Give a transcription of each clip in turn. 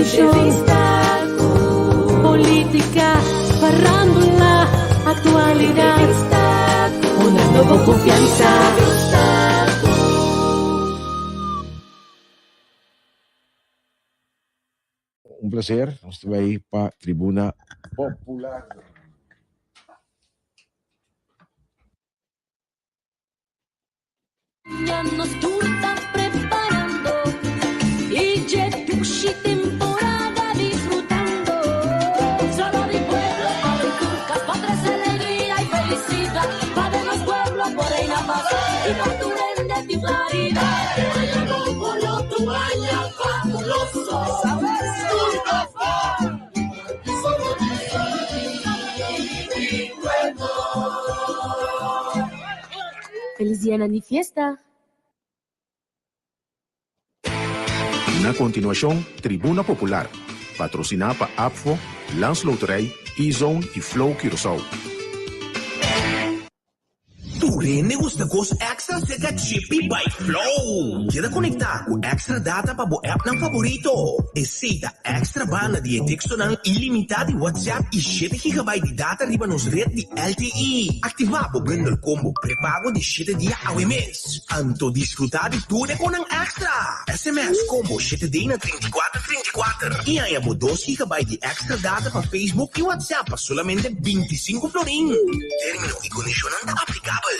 Entrevista, política, farándula, actualidad, una nueva confianza. Un placer, estamos ahí para Tribuna Popular. Ya nos están preparando y ya Tuxi temporada disfrutando. Solo de pueblo, para el turcas, padres, alegría y felicidad. Para los pueblos, por ahí nada más. Y no duren de titularidad. Vaya como lo tu vaya fabuloso. ¿Sabes? Feliz día de fiesta. Na continuación, Tribuna Popular, patrocinada por APFO, Landsloterij, E-Zone y Flow Curaçao. Ture negócios extra chega chip by Flow. Queda conectar com extra data para o app não favorito. Aceita extra banda de texto não ilimitado de WhatsApp e 7 GB de data riba nos rede de LTE. Ativar o bundle combo pré-pago de 7 dias ao mês. Anto desfrutar de tudo com um extra. SMS combo 7 dias na 3434. E aí 2 GB de extra data para Facebook e WhatsApp para solamente 25 florim. Término e condicionante aplicável.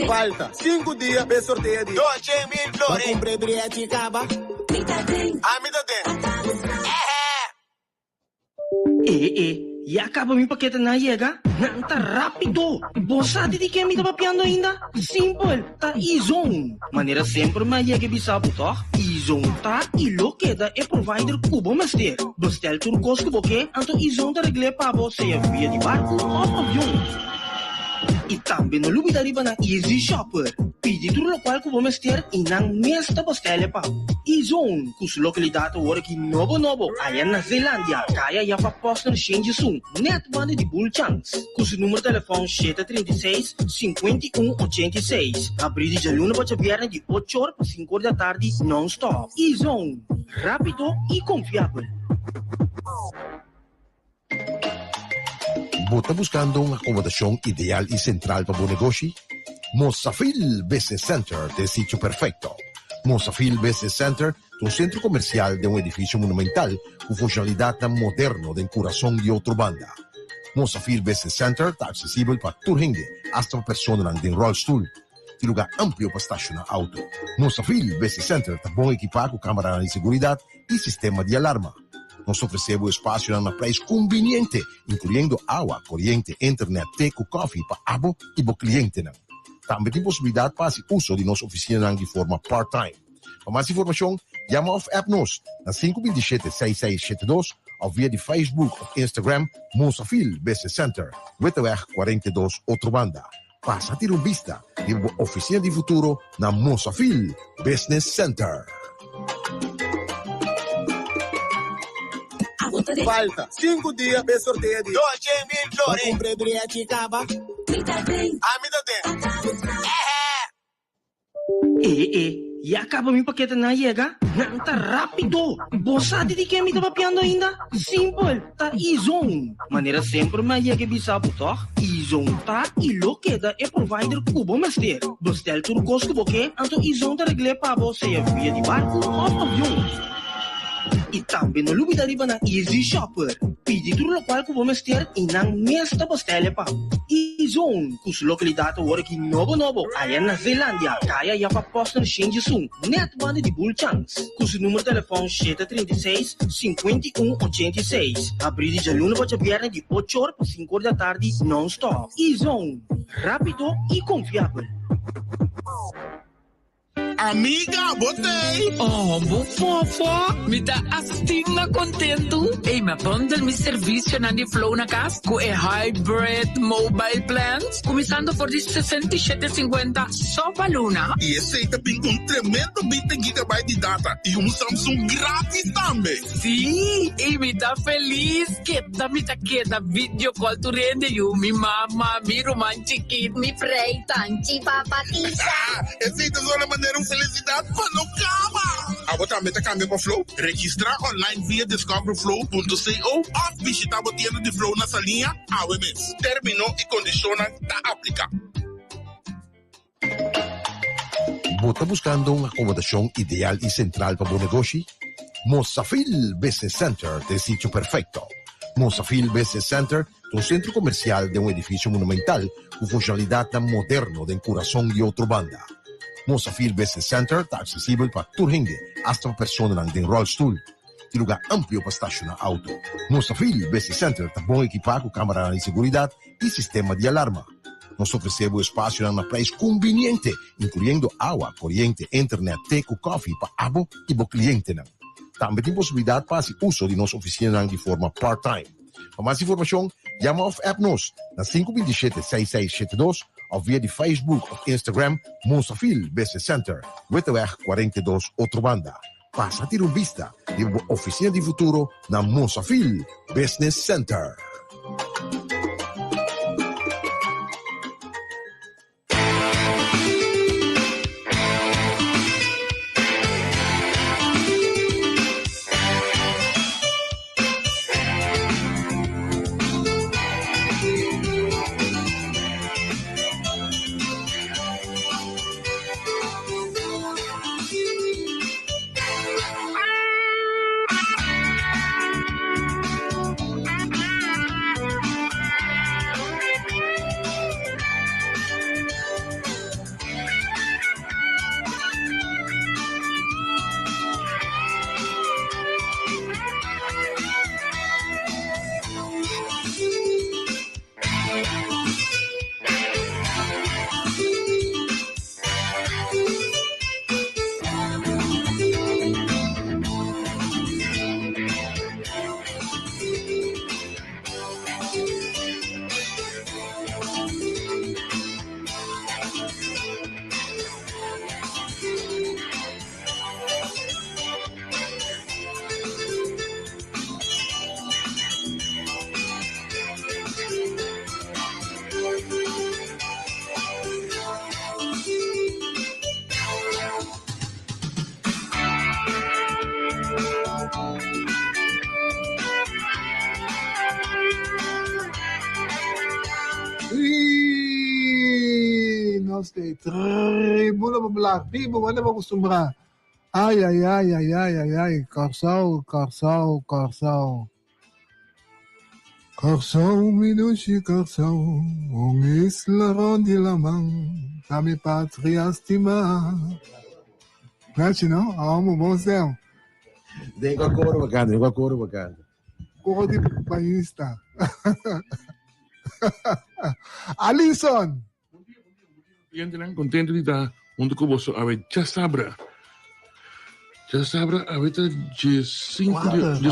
Falta 5 dias para sorteio de 12.000 flores. Comprei bilhete caba. A me dá tempo. E acaba mi paquete na chega? Não tá rápido. Você de que me tá papiando ainda? Simple, tá E-Zone. Maneira sempre mais chega bisabo, tá? E-Zone tá e lo queda é provider cubo master. Bestel turcos cubo que, anto E-Zone tá regle para você via de barco ou avião. E também no lugar riba na Easy Shopper. Pedi tudo lo qual cubo master e nang mesta bestelle pa. E-Zone, cuja localidade ora que novo, aí na Zelândia. Kaya ya pa posta no change soon. Net banda de bull chance. Cujo número de telefone 736 5186. Abrir de luna para viernes de 8 horas para 5 horas da tarde non-stop. E-Zone, rápido e confiável. ¿Vos buscando una acomodación ideal y central para tu negocio? Mozafil Business Center es el sitio perfecto. Mozafil Business Center es un centro comercial de un edificio monumental con funcionalidad tan moderno del corazón de otra banda. Mozafil Business Center está accesible para todo gente, hasta para personas en rollstool. Y lugar amplio para estacionar auto. Mozafil Business Center está bien equipado con cámaras de seguridad y sistema de alarma. Nós oferecemos espaço a um preço conveniente, incluindo água, corrente, internet, teco, coffee para abo e para cliente. Também tem possibilidade para o uso de nossa oficina de forma part-time. Para mais informação, chama ou app nos na 527-6672 ou via de Facebook ou Instagram, Mozafil Business Center, Wetterweg 42, outra banda. Passa a ter uma vista de uma oficina de futuro na Mozafil Business Center. Falta 5 dias para sorteio de 12.000 flores. Comprei bilhete caba. A me dá tempo. E acaba mi paquete na chega? Não tá rápido. Você de que me tá papiando ainda? Simple, tá E-Zone. Maneira sempre mais chega bisabo, tá? E-Zone tá e lo queda é provider cubo master. Bestel turcos cubo que, anto E-Zone tá regle para você via de barco ou avião. E também no lugar riba na Easy Shopper. Pedi tudo lo qual cubo master e nang mesta bestelle pa. E-Zone, cuja localidade ora que novo, aí na Zelândia. Kaya ya pa posta no change soon. Net banda de bull chance. Cujo número de telefone 736 5186. Abrir de luna para viernes de 8 horas para 5 horas da tarde non-stop. E-Zone, rápido e confiável. Amiga, botei! Oh, fofo! Me dá assim na contento. Ei, me bundle mi serviço na Flow na casa com hybrid mobile plans, começando por 67,50 só para Luna. E esse aí também com tremendo 20 GB de data e Samsung grátis também. Sim, e me dá feliz. Queda video call tu rende you, mi mama, mi romantic, mi Pray, tanchi, papatisa. Esse aí tá só na maneira felicidad para no cama. Ahora también te cambia para Flow. Registra online via discoverflow.co o visita a tienda de Flow na salinha AWMS. Termino y condiciona ta aplica. ¿Está buscando una acomodación ideal y central para tu negocio? Mosafil Business Center es el sitio perfecto. Mosafil Business Center es un centro comercial de un edificio monumental con funcionalidad tan moderno de corazón y otra banda. Mosafil Business Center está accesible para todo gente, hasta para personas en rollstool. Y lugar amplio para estacionar auto. Mosafil Business Center está bien equipado con cámara de seguridad y sistema de alarma. Nós oferecemos espaço na preço conveniente, incluindo água, corrente, internet, teco, coffee para abo e para cliente. Também tem possibilidade para o uso de nossa oficina de forma part-time. Para mais informação, chama ou app nos na 527-6672 ou via de Facebook ou Instagram Mosafil Business Center, Wittenweg 42, outra banda. Passa a ter uma vista de uma oficina de futuro na Mosafil Business Center. Tribuna Popular, vivo, wala ba kustumbra? Ay, Corsaw. Corsaw, minushi Corsaw, un isla rondi lamang, kami patria stima. Grazie, no? Amo, bom céu. Tem coro bacana. Coro de paista. Alison! Cliente lang, contento di ta untuk ko boso awe jasabra, avete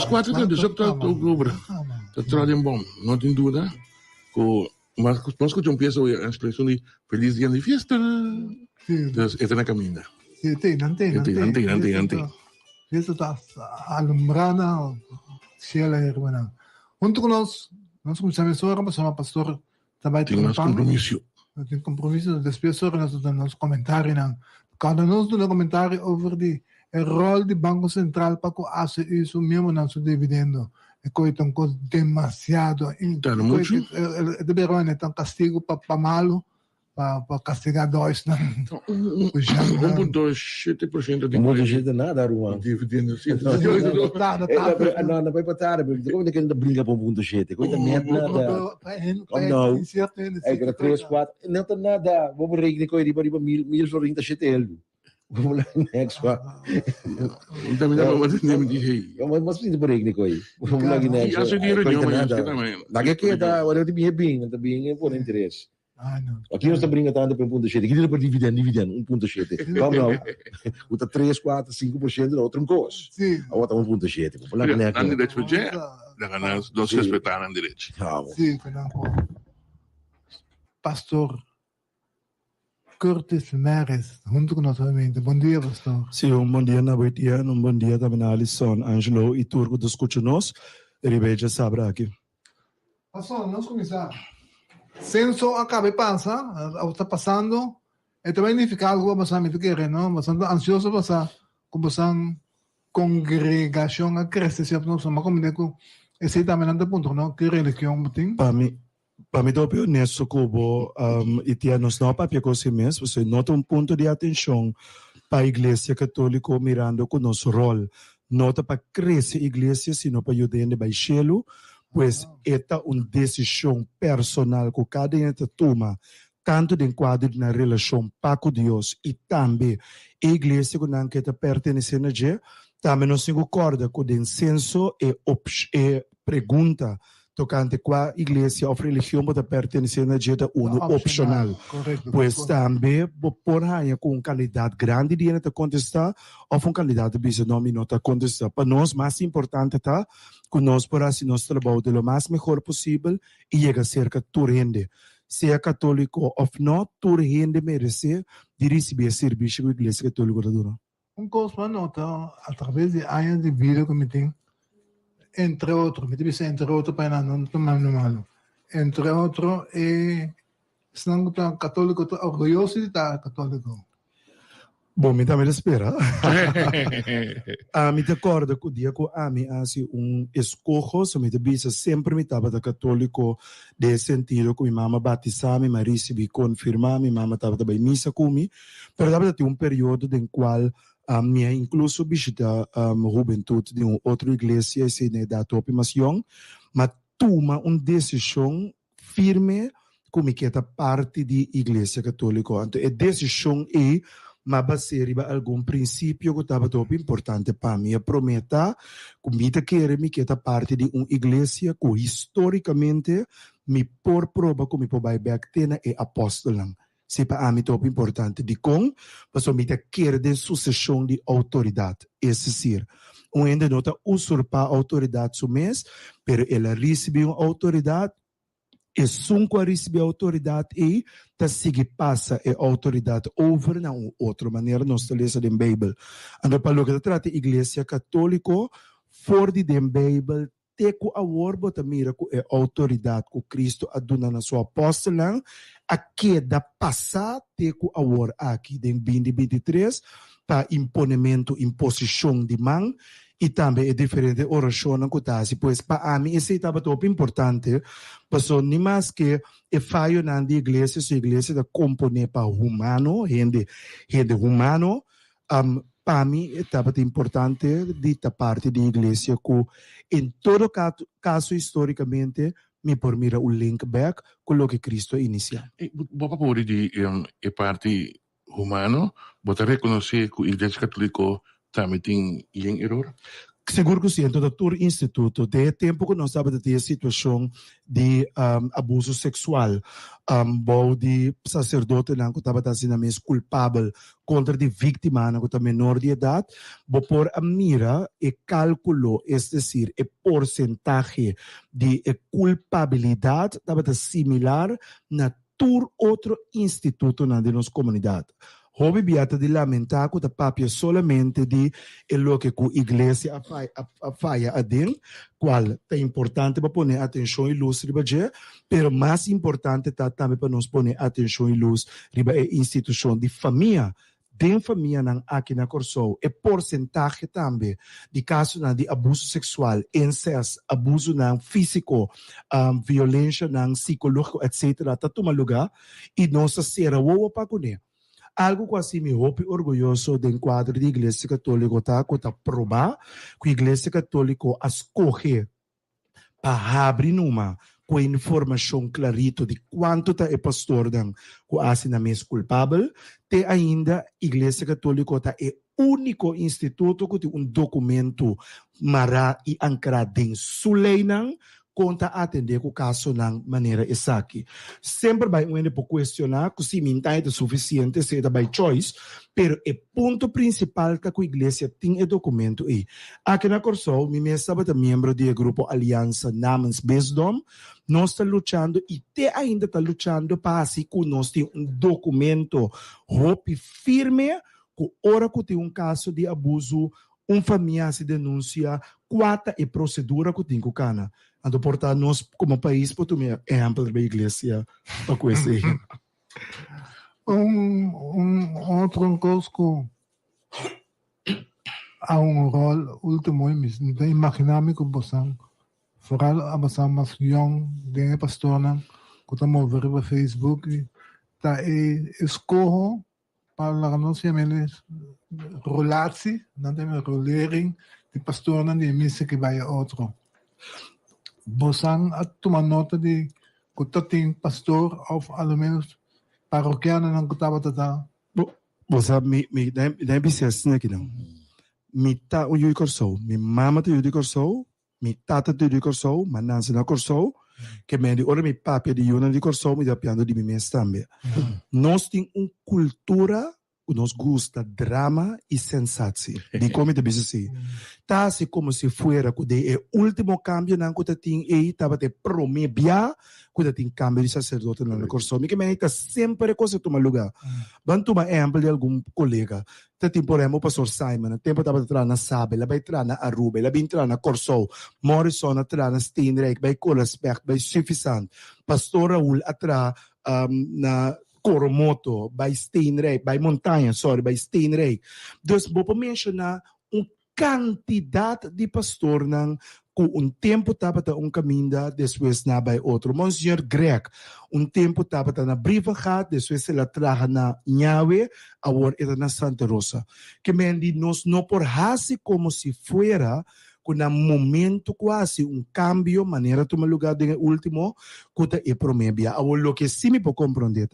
4 de outubro. Tá trazendo bom, não tem dúvida. Mas nós que empieza a expressão de feliz dia de fiesta. Então, é na caminho. Sim, tem. Fiesta está alumbrada, cielo hermana. Junto com nós começamos a orar, pastor também tem mais compromisso. Tem compromisso, depois nós comentário, cada nós do comentário over o rol do Banco Central para que isso mesmo não se dividendo. É coisa demasiado. É tão castigo para malo, para castigar dois. 1,7% de 1,7% nada, Ruan. Dividendo. Não vai patar, porque como é que ele brinca para 1,7%? Coisa merda, nada. Não. É que 3, 4, não tem nada. Vamos reignar com ele para 1.000 florinhos de CTL. Vamos lá, next one. Também dá para manter de rei. Mas precisa por reignar com ele. Vamos lá, next. E acho dinheiro de homem, acho que também. Daqui que está, olha, também é por interesse. Aqui nós estamos brincando para 1,7%. Aqui não é para dividendo, 1,7%. Vamos lá. O 3, 4, 5% é outro coisa. Sim. A outra 1,7%. Não direito para dizer, nós respeitamos direito. Sim, pastor Curtis Meres, junto com nós novamente. Bom dia, pastor. Sim, bom dia na Boitian, bom dia também na Alison, Angelo e Turco dos Escucha-nos. Ribeja Sabra aqui. Pastor, nós começamos. Censo acaba de passar, está passando, Ito ba significa algo ba sa amin ito kere, no? Bastante ansioso ba sa kubasang congregación a creste siya no sa makomite ko ese también anda punto no que religión muting para mí dopo honesto kubo itianos não papia ko si mes você nota ponto de atenção para a igreja católica mirando com nosso rol nota para crescer a igreja sino para ajudar de baixelo pues esta decisão personal que cada um toma tanto de enquadro na relação para com Deus e também a igreja que não quer pertencer a Deus, também não se concorda com o senso e pergunta tocante qual igreja ou religião pode pertencer a Deus opcional. Correcto. Pois também por aí com um candidato grande de te contestar ou um candidato bisonome não te contestar. Para nós mais importante tá que nós por assim nós trabalhamos de lo mais melhor possível e chega cerca de rende. Seja católico ou não, tu rende merece de receber serviço com a igreja católica da dura. Cosa nota através de anos de vida que me tem, entre outros, me dice entre outros para não tomar no malo, entre outros senão que católico orgulhoso de estar católico. Bom, me também espera. Me acordo que o dia que eu assim escojo, so me disse sempre me estava católico de sentido que minha mãe batizava, minha mãe recebia confirmar, minha mãe estava também missa comigo, mas estava um período em qual minha incluso visita juventude de uma outra igreja e na idade mais young, mas toma uma decisão firme como que é parte da igreja católica. Então, a decisão é mas baseada em algum princípio que estava muito importante para mim. Eu prometo que é parte de uma igreja que historicamente me por prova que me pode back tena é apóstolo. Se para mim é muito importante de com, mas me quer de sucessão de autoridade. É dizer, ainda não está usurpar a autoridade sumês, mas ela recebe uma autoridade. E sunco a receber a autoridade e ta sigue passa a autoridade over na outra maneira nós lemos na Bíblia. Ando para o que trata a igreja católica fora de Bíblia teco a warbo ta mira com a autoridade que Cristo aduna na sua apóstola a que da passar teco a war aqui em 2023 para imposição de mão e também é diferente oração na kutasi, pois para mim esse estava muito importante, mas nem mais que é falho na igreja, se a igreja da compone para humano, gente humano, para mim estava importante de ta parte da igreja que em todo caso historicamente me por mira o link back com o que Cristo iniciou. Boa por de é parte humano, botar reconhecer que a igreja católica também tem erro? Seguro que sim, doutor Instituto, de tempo que nós estávamos a situação de abuso sexual, de sacerdote que estava sendo culpável contra de vítima que está menor de idade, por a mira e cálculo, é decir, o porcentagem de culpabilidade estava similar na outro instituto na nossa comunidade. Hobby biata di lamentar que a papia solamente de lo que a igreja faia a den, qual é importante para pôr atenção e luz riba je, pero mais importante tá também para nós pôr atenção e luz riba a instituição de família. Den família nang aqui na Corsou, e porcentagem também de casos de abuso sexual, incest, abuso nang físico, violência nang psicológico, etc. Tá toma lugar e nossa será o para comer. Algo quase me hope orgulhoso do enquadro da Igreja Católica que provar que a Igreja Católica escolhe para abrir numa com informação clarita de quanto é pastor que é mais culpável, te ainda a Igreja Católica é o único instituto que tem documento mará e ancorado em sua lei conta atender o caso na maneira exata. Sempre vai por questionar se mentai é suficiente, se é by choice, pero o ponto principal que a igreja tem é documento aí. Aqui na Corsou, me estava membro do grupo Aliança Namens Besdom, nós estamos lutando e ainda está lutando para assim que nós temos documento firme, que ora que tem caso de abuso, família se denuncia, qual é a procedura que tem que cana. Então, portanto, nós, como país, podemos exemplo da igreja para conhecer. Outro coisa há rol último então imaginar-me que você vooral a você mais young de pastor que estamos ver no Facebook tá escorro para nós chamamos relatie não tem rolering de pastor de missa que vai outro você a tomar nota de que tem pastor ou ao menos paroquiano não que estava tá você me dá business né que não mi ta o yui corso, mi mama te yui corso, mi tata te yui corso, ma nansi na corso, che me di ora mi papi di yuna di corso, mi da piano di mi mestambe. Nós tem cultura, nos gusta drama e sensazi. Di come te bisa si. Ta si como si fuera que o último cambio nan kuta ting tava te promebia, kuta ting cambio di sacerdote no corso. Mi che me ta sempre cosa toma lugar. Bantu ma exemplo de algum colega. Ta temporemo pastor Simon, tempo tava tra na Sabe, la vai tra na Aruba, la bin tra na Corso, Morrison tra na Steenrijk, by Kolasberg, by Suffisant, pastor Raul atra na Coromoto, by Steenrijk, by Montanha, by Steenrijk. Dus vou mencionar quantidade de pastor nang com tempo estava a caminho, depois na by outro. Monsignor Greg, tempo estava na Brivagat, depois ela traga na Nhawe, agora era na Santa Rosa. Que mendi nos não por hasi como se fuera com um momento quase cambio, maneira de tomar lugar de último, que é promebia. Agora, o que sim me pode compreender,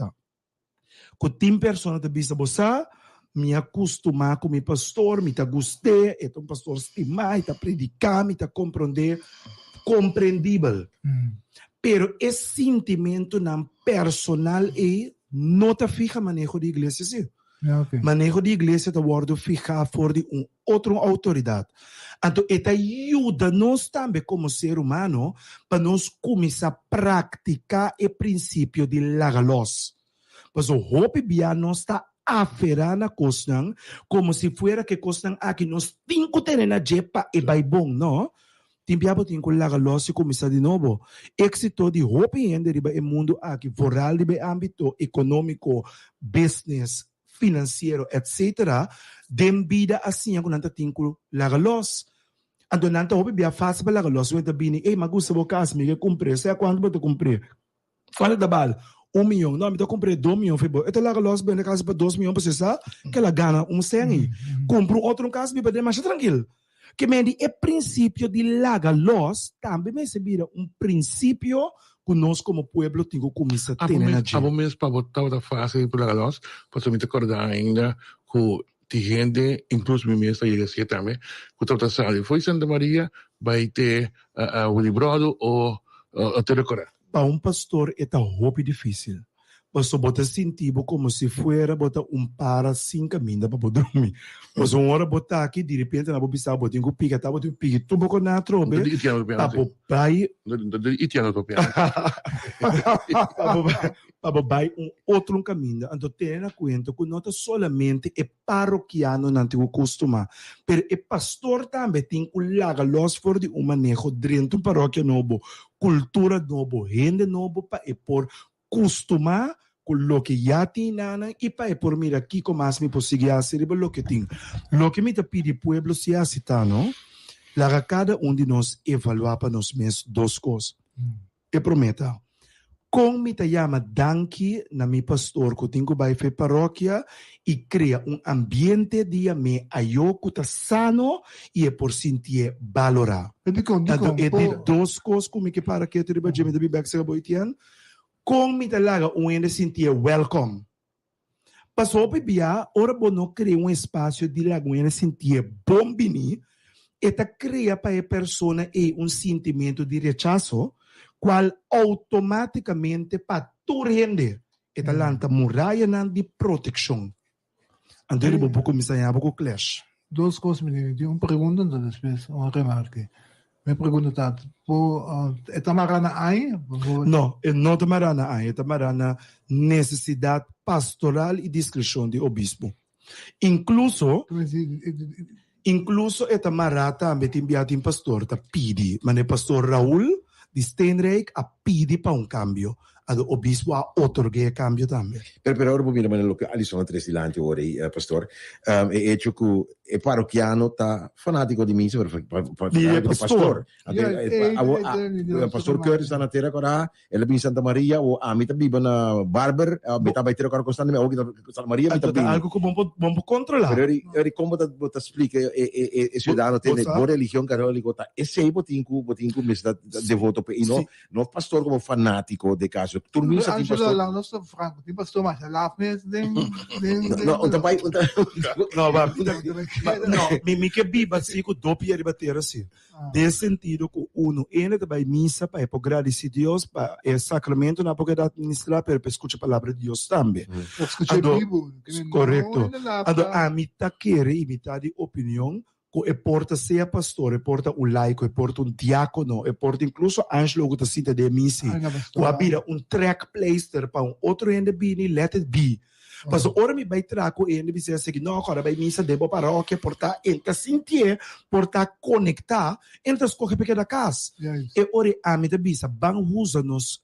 que tem pessoas que bisa bossa, me acostumar com meu pastor, me tá gostei, é um pastor estimar, me tá predicar, me tá compreender, compreendível. Pero esse sentimento não personal e não tá fixa manejo de igreja, sim. Okay. Manejo de igreja tá word fixa for de outra autoridade. Então, esta ajuda-nos também como ser humano para nós começar a praticar o princípio de lagalos. Mas o hope bia nós está aferrar na costa como se fuera que costa aqui nós tinco ter na jepa e vai bom, não? Timpiabo tinco lagalos e começar de novo. Éxito de hope ainda riba o mundo aqui, voral de âmbito econômico, business, financeiro, etc. Dem vida assim, quando nanta tinco lagalos. Ando nanta hope bia fácil para lagalos, o bini, magusa bokas, me cumprir, sei quanto vou cumprir. Fala da bala. 1 milhão, não, me dá comprei 2 milhões, foi bom. Eu lá los bem na casa para 2 milhões para você, que ela ganha 100. Compro outro caso, me pode mais tranquilo. Que me di é princípio de laga los, também me vira princípio que nós como povo temos que começar a ter na gente. Abo mesmo para botar da fase para laga los, para me acordar ainda que tem gente, incluso me mesmo aí assim também, que está saindo. Foi Santa Maria, vai ter o librado ou te recordar. Para pastor é muito difícil. Você bota sentido como se fuera botar para 5 minutos para poder dormir. Você hora botar aqui, de repente, na bobiça, botar um pique, tá botando pique, tu boca na trobe. Para vai. Para vai outro caminho. Então, tenha conta que não solamente é paroquiano não tem o costume, mas é pastor também tem que lagar los for de manejo dentro da paróquia novo, cultura novo, gente novo para é por costumar com o que já tem nana e para por mira aqui como mais me possível fazer o que tem. O que me te pede pueblo se aceitar, não? Lá cada de nós evaluar para nós mesmos 2 coisas. Eu prometo. Com me te chama danke na mi pastor que tenho vai fazer paróquia e cria ambiente de me ayoku tá sano e é por sentir valorar. Então, é de 2 coisas como que para que tu riba jeme de bibek sa boitian. Com me talaga ainda sentir welcome. Passou para bia, ora bono cria espaço de lagoa sentir bom bini, e ta cria para a pessoa sentimento de rechazo, qual automaticamente para tu rende, e ta lanta muralha de proteção. Andei vou começar a com clash. 2 coisas, menino. Pergunta, depois remarque. Me pergunta, é tamarana aí? Não, não tamarana aí, é tamarana necessidade pastoral e discrição de obispo. Incluso é tamarata também tem enviado pastor, tá pedi, mas é pastor Raul de Steenrijk a pedi para cambio. ado obispo a otorgue cambio também. Pero ora bobina man look ali sono tres dilanti ora pastor. E hecho que e parroquiano ta fanatico di misa per pastor. Pastor Curtis sta na terra cora e la bin Santa Maria o amita biba na barber, meta vai ter cora costantemente o Santa Maria meta bin. Algo que bom controlar. Pero eri como ta explica e ciudadano tem boa religião católica ta e sei botinku misa devoto pe no pastor como fanático de caso. Turmisa ti pastor. Lang no so Franco, ti pastor mas laugh din No, no, mi que biba assim com dopi e bater assim. De sentido que uno ainda vai missa para agradecer Deus para o sacramento na porque administrar para escutar a palavra de Deus também. Correto. Ado a mita querer imitar de opinião que porta seja pastor, porta laico, porta diácono, porta incluso Angelo que está cita de missa. Que habita track placer para outro ainda bini let it be. Mas ora me vai trago e ele dizer assim, não, agora vai missa de boa paróquia, portar entra sentir, portar conectar, entra escorrer pequena casa. E ora a me da bisa, bang usa nos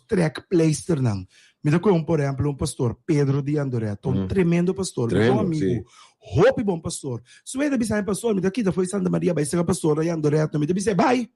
track placer não. Me dá como, por exemplo, pastor Pedro de Andoreto, tremendo pastor, meu amigo. Hope bom pastor. Se o bisa pastor, me daqui da foi Santa Maria, vai ser pastor de Andoreto, me dá bisa, vai.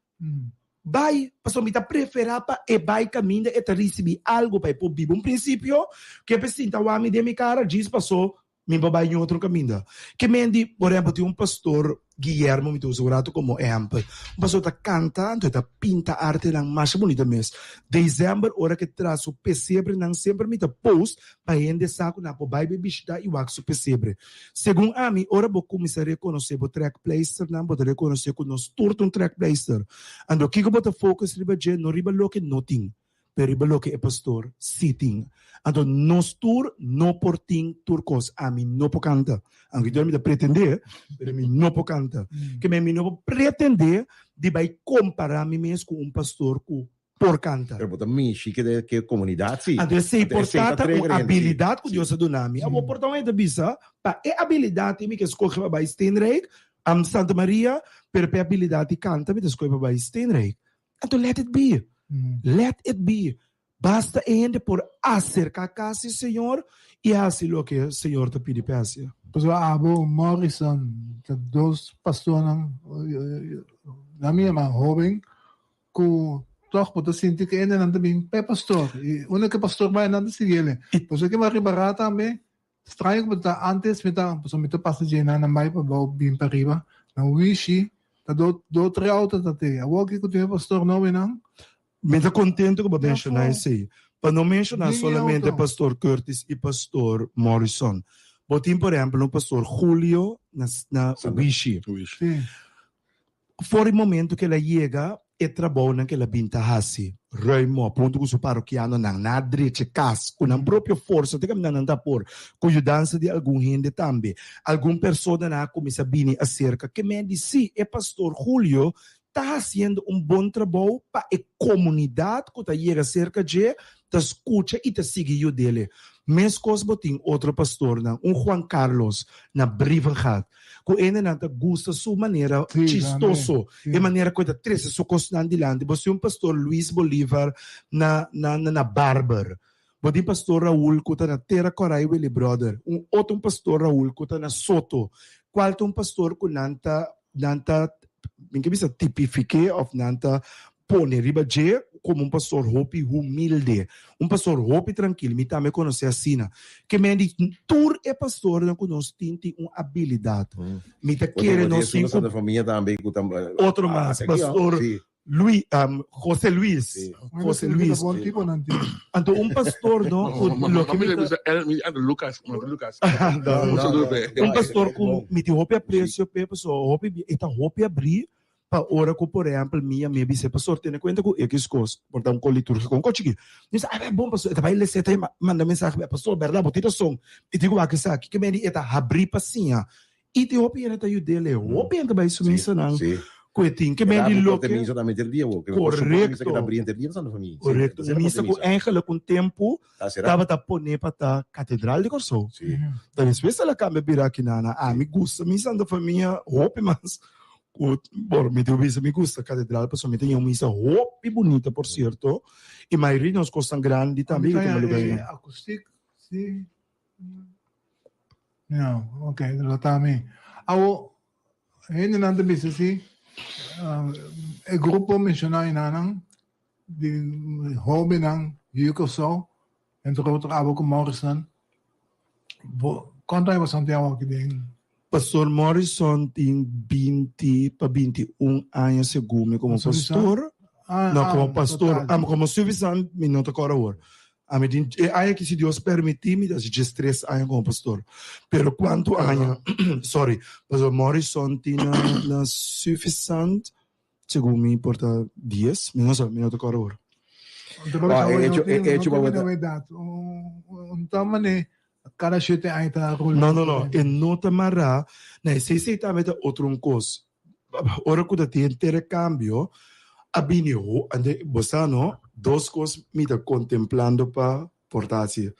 Vai, pastor, me dá preferar para e vai caminho e receber algo para o Bíblia. Um princípio que apresenta o homem de minha cara, diz, passou, me vai em outro caminho. Que me diz, por exemplo, tem pastor Guilherme, me uso grato como exemplo. Pastor está cantando, está pinta arte na mais bonita mesmo. Dezembro, hora que traz o pesebre, não sempre me dá post para ende saco na po Bible bishda e wax o pesebre. Segundo a mim, hora vou começar a reconhecer o track placer, não vou reconhecer que nós turto track placer. Ando que bota focus riba je, no riba lo que nothing. Per riba lo que é pastor sitting. Ando nos tur no porting turcos a mim no po canta. Anche tu mi da pretender, per mim no po canta. Que me no pretender de vai comparar me mesmo com pastor com por canta. Pero também que comunidade sim. Ando sei portata uma habilidade que Deus deu na mim. A oportunidade bisa, pa é habilidade me que escolhe para Steenrijk, am Santa Maria, per habilidade canta me escolhe para Steenrijk. Ando let it be. Let it be. Basta ainda por acercar a casa, Senhor, e assim o que o Senhor te pede para si. Pues Abo Morrison, dois pastores na minha mãe, jovem, que toch pode sentir que ainda não tem bem pastor. E o único pastor vai não seguir ele. Pues que mais barata também. Estranho que tá antes me tá, pues me tá passa de na mai para bem para riba. Na wishi, tá do 3 autos até. A walk que tem pastor não não. Me está contente que eu mencionar isso aí. Para não mencionar solamente o pastor Curtis e pastor Morrison. Botem, por exemplo, o pastor Julio na Wishi. Foi o momento que ela chega e trabalha naquela binta hasi. Reimo, ponto que o paroquiano não nadriche cas, com a própria força, tem que não andar por, com a ajudança de algum gente também. Alguma pessoa na começa a vir acerca, que me diz, sim, é pastor Julio, está fazendo bom trabalho para a comunidade que está chegando cerca de, está escuta e está seguindo dele. Mesmo coisa botem outro pastor, Juan Carlos, na Brivengat, que ele não gosta da sua maneira chistoso, de maneira que está triste, sua coisa de lá. Você pastor Luis Bolívar na Barber. Botem pastor Raul, que está na Terra Corai, Willy Brother. Outro pastor Raul, que está na Soto. Qual é pastor que não minha bisa tipifique of nanta pone riba je como pastor hopi humilde, pastor hopi tranquilo, me também conhece assim, que me diz tur é pastor não conosco tem habilidade, me tá querendo nós cinco da família também outro mais pastor Luis, José Luis, José Luis. Então pastor não, Lucas. Pastor com me tem hopi aprecio, pessoa hopi eta hopi abrir para ora que por exemplo minha vice pastor tem conta com X coisas, portanto com liturgia com coaching. Diz bom pastor, eta vai ler seta manda mensagem pastor, verdade, botita som. E digo aqui sabe que me eta abrir passinha. E te hopi era ajuda dele, hopi entra vai isso mencionando. Coitinho, que me diz louco. Correto. Correto. Missa com eigenlijk com tempo, estava a poner para a catedral de Corsou. Então, às vezes ela cambia virar aqui na me gusta, missa da família, roupa, mas Por me gusta a catedral, porque me tem uma missa hopi bonita, por certo, e maioria nos costam grande também. Acoustic, sim. Não, ok, lo tami. Hindi nanti bisa si grupo missionary nanang di hobby ng Yukoso, entre autres Abu Morrison. Quanto é Santiago que tem? Pastor Morrison tem 20 para 21 anos segundo como pastor. Não, como pastor, como suficiente, me não toca agora. A mim, que se Deus permitir, me dá 3 anos como pastor. Pero quanto anos, sorry, Pastor Morrison tem na suficiente, segundo me importa 10, me não toca agora. Cada chute aí tá rolando. Não. E não tá mará, né? Se tá metendo outro coisa. Ora que tem intercâmbio, a binho, ande, você não, 2 coisas me tá contemplando para portar-se.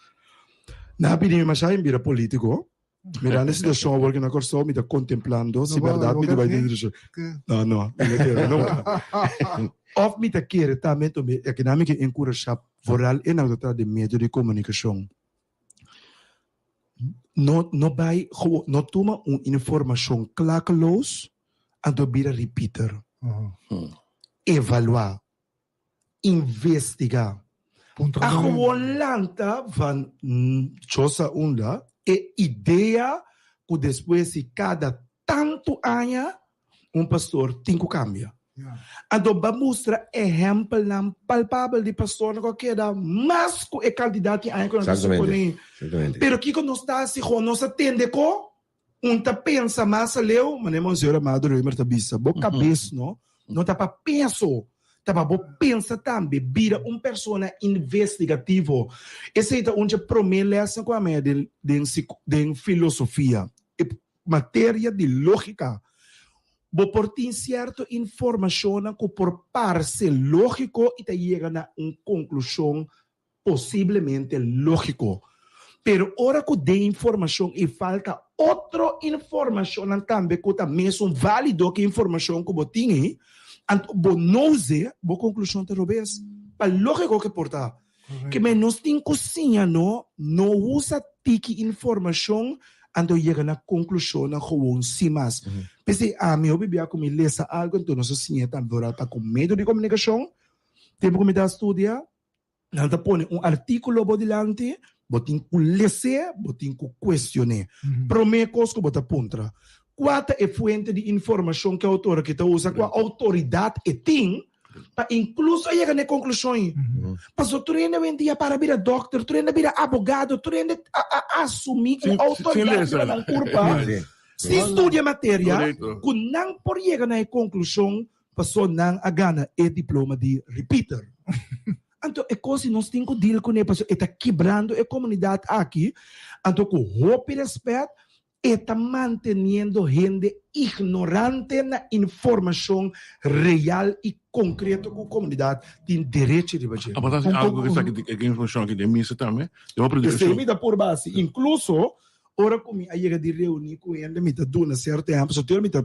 Na binho, mas já vira político. Mirando a situação, porque na corso me tá contemplando, se verdade me vai dizer. Não. Of me tá querer também também econômica encorajar voral e na doutora de meio de comunicação. Não toma uma informação claclos a dobira repeater. Evaluar, investigar. A rolanta van chosa unda e ideia que depois de cada tanto ano pastor tem que cambiar. Ando ba mostra exemplo não palpável de pastor que queda mais que candidato que ainda não se conhece. Pero que nós está se nós atende com tá pensa mais leu, mas não senhora maduro e marta bisa, boca cabeça não tá para penso, tá para pensa também vira persona investigativo. Esse é onde promessa com a minha de filosofia, matéria de lógica. Vou portar certa informação que por parte lógico e te chega a uma conclusão possivelmente lógico. Pero ora que de informação e falta outra informação também que é mesmo válido que a informação que você tem, então não usa, a conclusão te robes. Para lógico que porta, que menos tem cozinha não usa tiki informação ando chega na conclusão na gewoon simas. Pese a meu bebê como lesa algo então nós assim tá para com medo de comunicação. Tempo que me dá estudia, nada põe artículo por delante, botin que ler, botin que questionar. Primeira coisa que bota pontra. Qual é a fonte de informação que a autora que tá usa, qual autoridade tem para incluso chegar na conclusão. Pastor, tu ainda vem dia para vir a doctor, tu ainda vir a advogado, tu ainda assumir que a autoridade da curva. Se estuda a matéria, que não por chegar na conclusão, pastor não a gana é diploma de repeater. Então, é coisa nós temos que deal com ele, pastor, está quebrando a comunidade aqui, então com roupa e respeito, está mantendo gente ignorante na informação real e concreta que a comunidade tem direito de fazer. Mas algo que está aqui, a informação que tem missa também, isso me dá por base. Incluso, ora como a chega de reunir com ele, me dá duna certo tempo, só ter me dá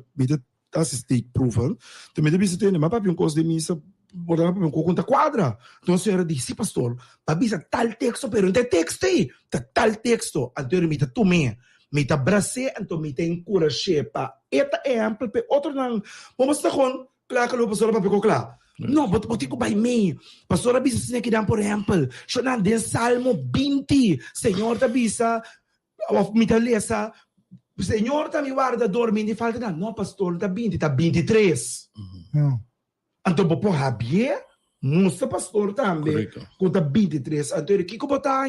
assistir proven, também deve ter uma papel coisa de missa, bora papel com conta quadra. Então a senhora disse, pastor, babisa tal texto, pero não tem texto aí, tal texto, então me dá tomé. Me tá brase, então me tá encorajar para eta exemplo, para outro não. Vamos estar com, claro que o pastor vai ficar claro. Não, vou ter que vai me. Pastor avisa que dá por exemplo, só na de Salmo 20, Senhor tá avisa, me tá lesa, Senhor tá me guarda dormindo e falta não, não pastor tá 20, tá 23. Então vou por Javier, nosso pastor também, que tá 23. Então aqui que botar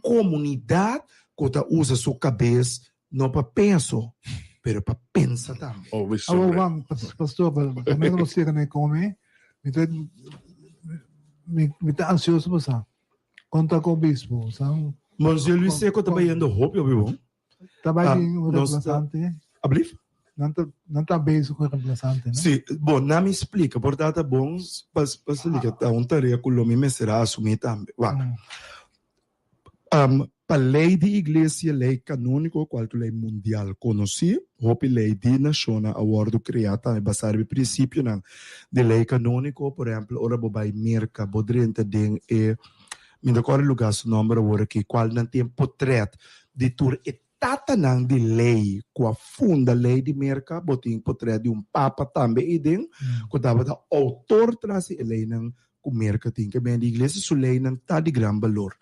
comunidade que usa sua cabeça não para pensar, mas para pensar também. Pastor, também não sei como é come, me tá ansioso para ça. Conta com o bispo, sabe? Mas eu lhe sei que está indo roupa, viu? Está bem o representante. Abriu? Não está bem com o representante, né? Sim, bom, não me explica, portanto, bom, para explicar, tá tarefa que o homem me será assumir também. Pa lei di iglesia, lei canonico, qual tu lei mundial conosci, hopi lei di nazione awardo creata e basare il principio de lei canonico, per esempio, ora bobai merca, bodrente den e mi ricordo lugar su numero ora che qual non tem potret di tur e tata nang di lei, qua funda lei di merca, botin potret di un papa tambe idem, ko dapat autor trasi e lei nang ku merca tin che ben di iglesia su lei nang ta di gran valor.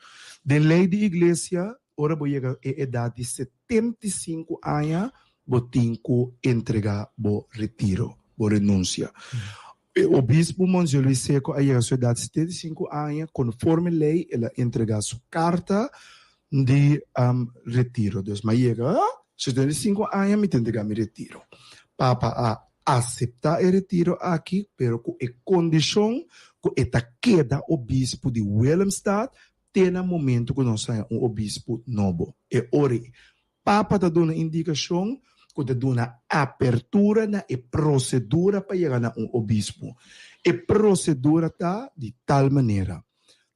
De lei di iglesia, ora boiega e edad di 75 anni, botin ku entrega bo retiro, bo renuncia. O bispo Monsenhor Luis Seco, aí a sua idade de 75 anos, conforme lei, ela entrega sua carta de retiro. Deus, mas chega, 75 anos, me entrega meu retiro. Papa a aceitar o retiro aqui, pero com a condição que esta queda o bispo de Willemstad, tem no momento que nós temos um obispo novo. E ora, Papa está dando indicação que está dando abertura na procedura para chegar a um obispo. E procedura está de tal maneira.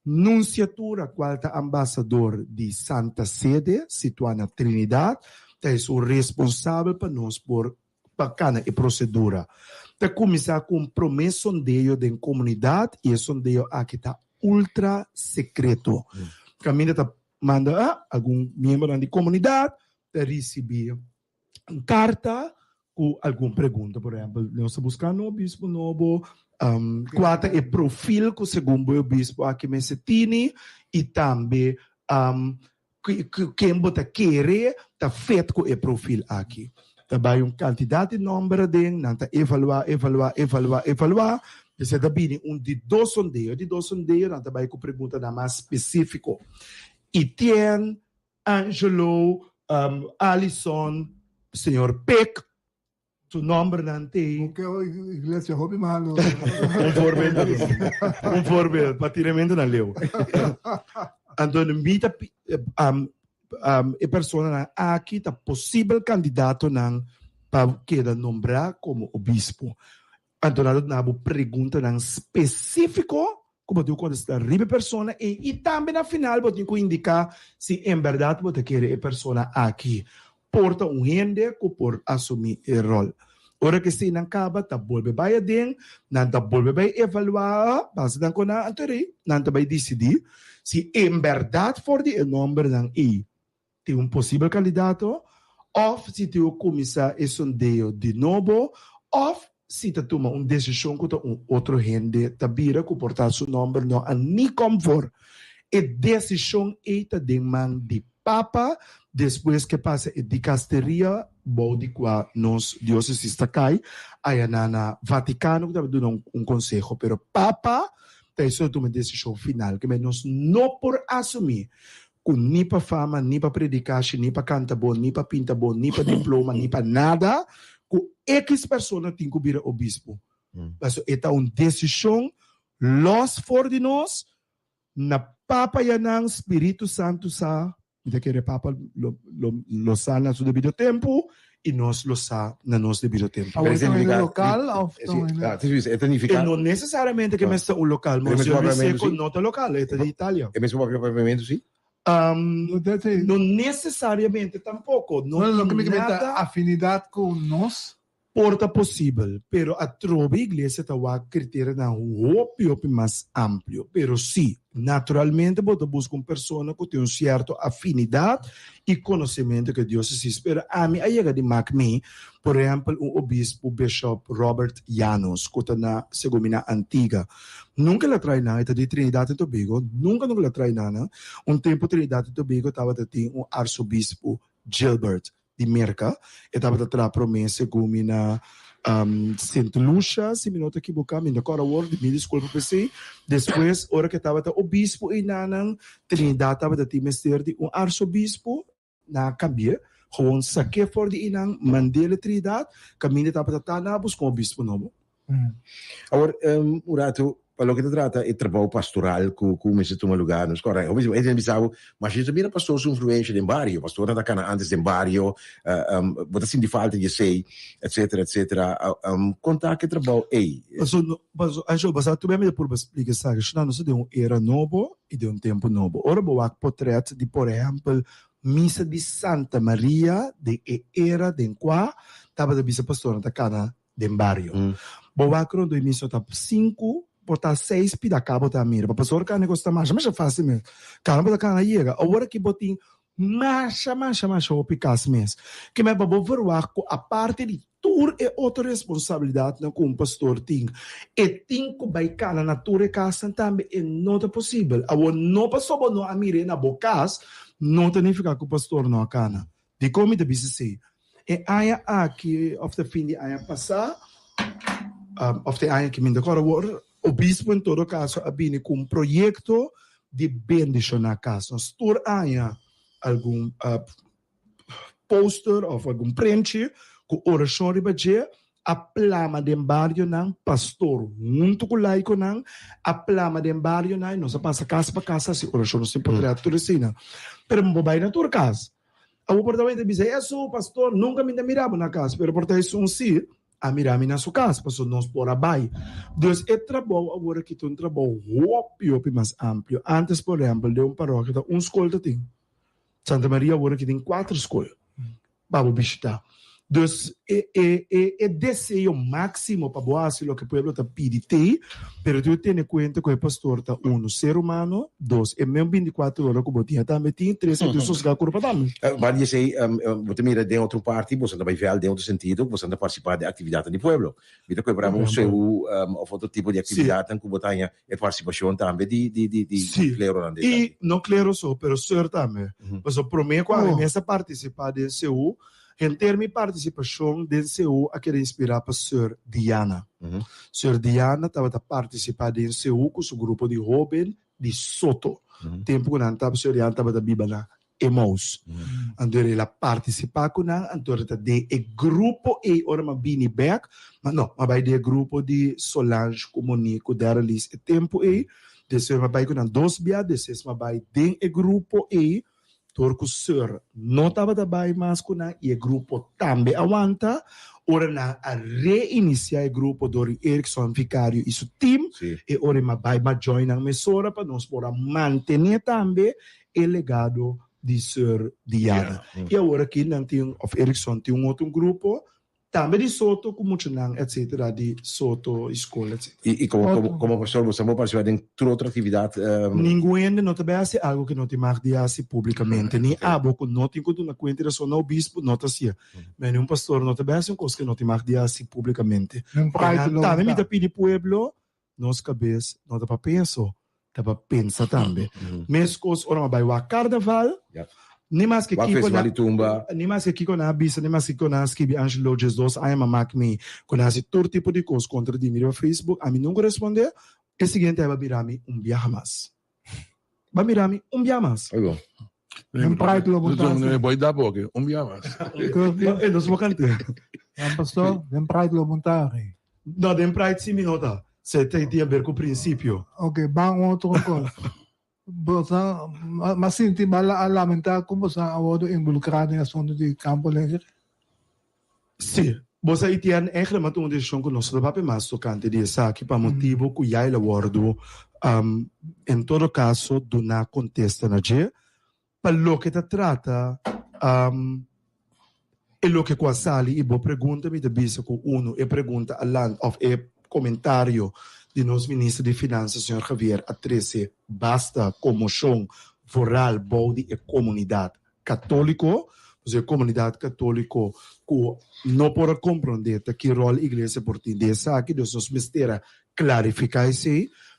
Nunciatura, qual é embaixador de Santa Sede, situada na Trinidade, é o responsável para nós por bacana e procedura. Está começar com um promesso sondeio da comunidade e esse sondeio aqui está ultra secreto. Caminha está manda algum membro da comunidade para receber uma carta com alguma pergunta, por exemplo, nós estamos buscando um obispo novo, qual é o perfil que segundo o bispo aqui me setini e também quem bota querer está feito com o perfil aqui. Também quantidade de número de não tá evaluar. Você também de dois sondeios, não também com pergunta mais específico. Etienne, Angelo, Alison, senhor Peck, tu nome não tem. Porque a igreja hobby malo. Conforme, patinamento na leu. Então, mita a pessoa aqui está possível candidato para que nombrar como obispo. Então, nós pergunta específico como tu contestar a pessoa e também na final você tem indicar se em verdade você quer a pessoa aqui porta rende por assumir o rol. Ora que se não acaba, tá bolbe vai adem, não tá bolbe vai evaluar, base dan ko na anteri, não tá vai decidir se em verdade for de nome dan e tem um possível candidato, ou se tu começar esse sondeio de novo, ou se tu toma uma decisão com outro rende, tá vira que portar seu nome não a nem como for. E decisão é de man de papa, depois que passa a dicasteria, bode qua nos diocesi está cai, aí na Vaticano que tá dando um conselho, pero papa tá isso toma decisão final, que nós não por assumir com nem para fama, nem para predicar, nem para cantar bom, nem para pintar bom, nem para diploma, nem para nada, com X pessoa tem que vir o bispo. Mas é uma decisão los for de nós, na papa yanang Espírito Santo sa, ainda que o papa lo sa na seu devido tempo, e nós lo sa na nosso devido tempo. É local? E não necessariamente que é um local, mas eu sei que não é local, é de Itália. É mesmo acompanhamento, sim? Não necessariamente tampouco. Não tem nada afinidade com nós. Porta possível, pero a trova igreja está a critério na hopi mais amplo. Pero sim, naturalmente, você busca uma pessoa que tem uma certa afinidade e conhecimento que Deus se espera. A mim, aí de Macme, por exemplo, o obispo Bishop Robert Llanos, que está na Segomina Antiga. Nunca la trai nada de Trinidade e Tobago, nunca la trai nada. Tempo Trinidade e Tobago estava tendo arcebispo Gilbert de Merca, e estava a promessa como na St. Lucia, se me não equivocar, me decora word, me desculpa por si. Depois, hora que estava o bispo e na Trinidade estava a mestre de arcebispo na Cambia, gewoon saque for de inang Mandela Trinidade, caminho estava a nabos com o bispo novo. Agora, Murato, quello che tratta è trabalho pastoral come se tu me lugar nos corre o mesmo é bisao mas gente mira pastor su influência em barrio pastor da cana antes em barrio bota assim de falta de sei etc contar que trabalho mas acho basta tu bem me por explicar sabe que não se de era novo e de tempo novo ora boa portrait de por exemplo missa de Santa Maria de era de qua tava de bisa pastor da cana de barrio boa cron do missa tá 5 botar 6 pida cabo da mira para pastor cana gosta mais mas é fácil mesmo cara da cana chega agora que botin mais o picas mês que me babo verwar a parte de tour é outra responsabilidade não com o pastor tem e tem que vai cana na tour casa também é não é possível a não passou no a mira na bocas não significa que o pastor não cana de como de BCC e aí aqui of the fim de aí passar of the aí que me decora o bispo em todo caso abine com um projeto de bendição na casa tour aí algum poster ou algum prente com oração ribadia a plama de barrio não pastor junto com laico não a plama de barrio não nós passa casa para casa se oração não se pode turisina pero bobai na tua casa a oportunidade de dizer isso pastor nunca me mirava na casa pero por isso um sim a mirar-me na sua casa para nós por abai Deus é trabalho agora que tem um trabalho mais amplo antes por exemplo de paróquia da escola tem Santa Maria agora que tem 4 escolas vamos visitar Dus desejo máximo para boas lo que o pueblo te pide, pero tu tens conta que o pastor está ser humano, 2 e mesmo 24 horas como tinha também tem 3 e tu sosga corpo também. Mas eu sei, você mira de outra parte, você também vê de outro sentido, você anda participar da atividade do pueblo. Então que para você ou outro tipo de atividade que você tenha é participação também de clero e não clero só, pero ser também. Mas o primeiro quando começa a participar de CU em termos de participação do CU, a querer inspirar para a Sr. Diana. Sr. Diana estava a participar do CU com o grupo de jovens de Soto. Tempo que não estava, a Sr. Diana estava a Bíblia na Emaus. Então, ela participar com nós, então, de grupo e ora uma bini back, mas não, mas vai de grupo de Solange, Comunico, Daralis, e tempo e, desse uma vai com nós 2 bias, desse uma vai de grupo e, Torco Sir não estava trabalhando mais com nós e o grupo também aguanta. Ora na a reiniciar o grupo do Erickson Vicário e seu time e ora vai join na emissora para nós poder manter também o legado de Sir Diana. E agora que não tem o Erickson tem outro grupo também de Soto, como Chinang, etc., de Soto, escola, etc. E como pastor, você não participa de outra atividade? Ninguém não te vai algo que não te marca publicamente. Nem abo que não tem quando na conta só no bispo, não te sia. Mas um pastor não te vai uma coisa que não te marca publicamente. Também me te pede pueblo, nos cabeça, não te para pensar, te para pensar também. Mas coisas, ora, vai o carnaval, nem mais que aqui na bisa, nem mais que na skibi Angelo Jesus, I am a mac me, quando há todo tipo de coisa contra de mim no Facebook, a mim nunca responder, e seguinte é babirami biamas. Babirami biamas. Nem pride lo montar. Não é boi da boca, biamas. É dos bocantes. Pastor, nem pride lo montar. Não, nem pride sim minota. Você tem a ver com o princípio. Ok, bang outro coisa. Mas sinti bala lamentar como sa awado involucrado em assunto de campo legger. Sim, você tem eigenlijk uma decisão que nós vamos mais tocante de essa que para motivo que já ele abordo em todo caso do na contesta na dia para lo que te trata e lo que quase ali e bo pergunta me de bisa com uno e pergunta a land of e comentário de nosso ministro de Finanças, Sr. Javier, a 13, basta comoção foral, body e comunidade católica, porque a comunidade católica que não pode compreender que rol a igreja portuguesa aqui, Deus nos mistera clarificar isso.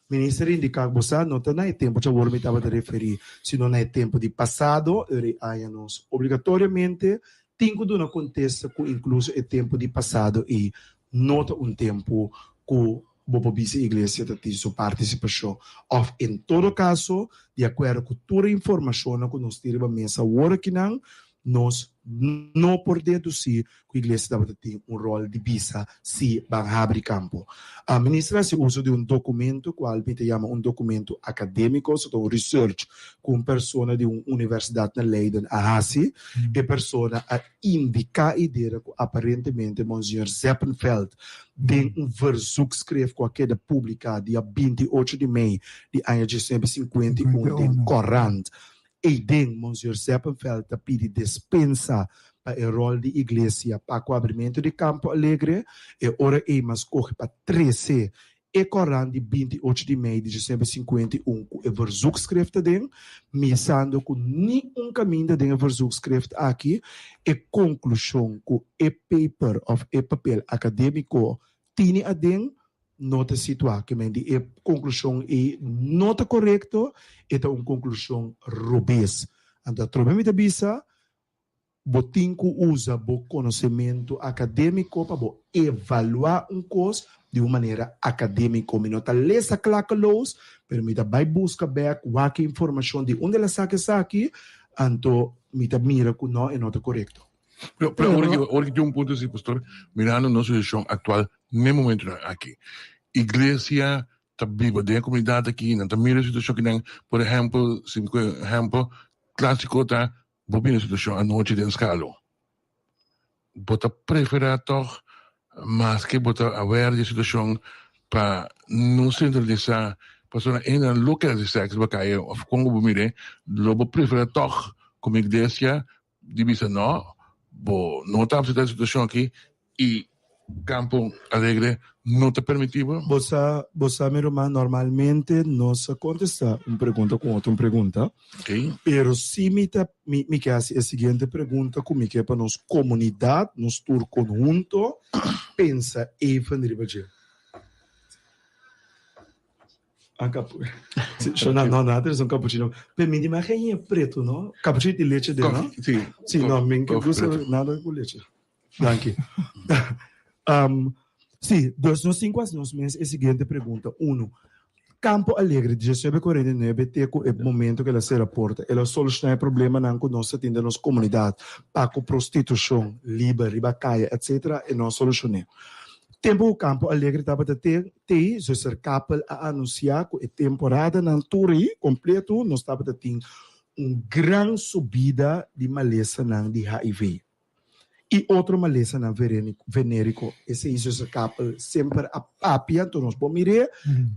Ministro indica que você não tem tempo, já vou me estava a referir, se não é tempo de passado, nos obrigatoriamente tem que não aconteça com incluso o tempo de passado e não tempo que bobo bisa igreja tem sua participação. Ou, em todo caso, de acordo com toda a informação que nós temos na mesa, agora que não, nós não por deduzir que a igreja deve ter rol de visa se vai abrir campo. A ministra se usa de documento, qual me chama documento acadêmico, um research com pessoa de universidade na Leiden, a Hasi, e pessoa a indicar a ideia que aparentemente Monsignor Zeppenfeld tem verzoek schreef com aquela publicado dia 28 de maio de ano de 1951 em Corant. E den Monsignor Zeppenfeld a pedir dispensa para o rol de igreja para o abrimento de Campo Alegre e ora mas corre para 13 e Corant de 28 de maio de 1951 e verzoek schreef den misando com nenhum caminho de verzoek schreef aqui e conclusão com e paper of e papel acadêmico tinha a den nota situar que a conclusão é nota correto e é uma conclusão robust. Então, trobamos a bisa, botinco usa o conhecimento acadêmico para evaluar curso de uma maneira acadêmica. Me nota lesa clacalos, permita vai buscar back, qualquer informação de onde ela saque aqui, então me mira que não é nota correto. Pero ahora que un punto así, pastor, mirando nuestra situación actual, en el momento aquí, iglesia está viva, de la comunidad aquí, no mira la situación que por ejemplo, clásico está, bobina situación anoche de escalo. Bota prefera toch, más que bota aware de situación para no centralizar, persona en la local de sexo, porque of Congo mire, lo prefera toch, como iglesia, divisa no, não está a situação aqui e Campo Alegre não está permitido? Você, meu irmão, normalmente não se contesta uma pergunta com outra pergunta. Okay. Pero se me quer a seguinte pergunta, como que é para nós comunidade, nós tour conjunto, pensa e fanribaje. Não, nada, é um cappuccino. Para mim, mas é preto, não? Cappuccino de leite, não? Sim. Sim, não, me gusta nada com leite. Danke. Sim, nós cinco anos, é a seguinte pergunta. Campo Alegre, 1949, tem o momento que ela se reporta. Ela soluciona o problema não que nós temos na nossa comunidade. Para a prostituição, riba caia, etc. E nós solucionamos. Tempo o Campo Alegre estava a ter, so ser capaz a anunciar que a temporada na Turi completo nós estava a ter uma grande subida de maleza de HIV. E outra maleza venérico. Esse isso ser capaz sempre a papia, então nós vamos mirar,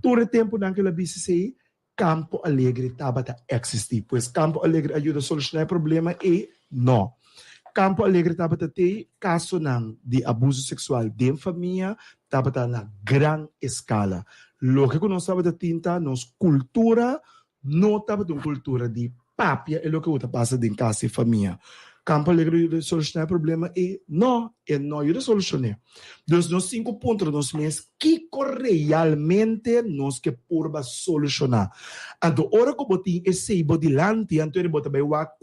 todo o tempo naquela BCC, Campo Alegre estava a existir, pois Campo Alegre ajuda a solucionar o problema e não. Campo Alegre estava a ter caso de abuso sexual dentro da família, estava na grande escala. Lo que nós estava a tinta, nossa cultura, não estava uma cultura de papia, é o que passa dentro da casa e família. Campo Alegre ajuda a solucionar o problema e não ajuda a solucionar. Então, nos 5 pontos, nós mesmos, que realmente nós que porba solucionar. Então, ora que botin esse bodilante, então ele bota bem o 4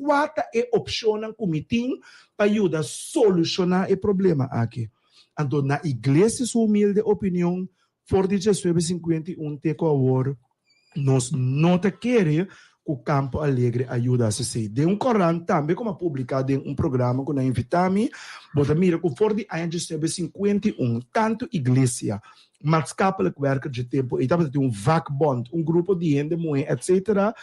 opções que tem para ajudar a solucionar o problema aqui. Então, na igreja, sua humilde opinião, for de 1951, teco agora, nós não queremos que o Campo Alegre ajuda a se de Corão também, como publicado em programa que nós invitamos, bota mira que for de ano de 1951, tanto igreja, maatschappelijk werker de tempo, e estava um vakbond, grupo de gente, etc.,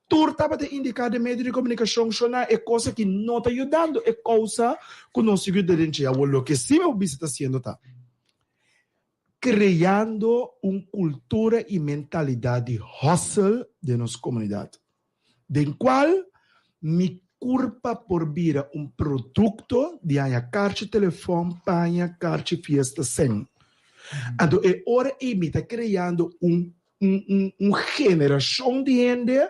tudo estava a indicar de meio de comunicação, é coisa que não está ajudando, é coisa que não se ajuda a gente. O que sim o bicho está sendo, tá? Criando uma cultura e mentalidade hostil de nossa comunidade, de qual me culpa por vir produto de a caixa de telefone, panha, caixa de fiesta sem. Então, é hora que me está criando uma geração de gente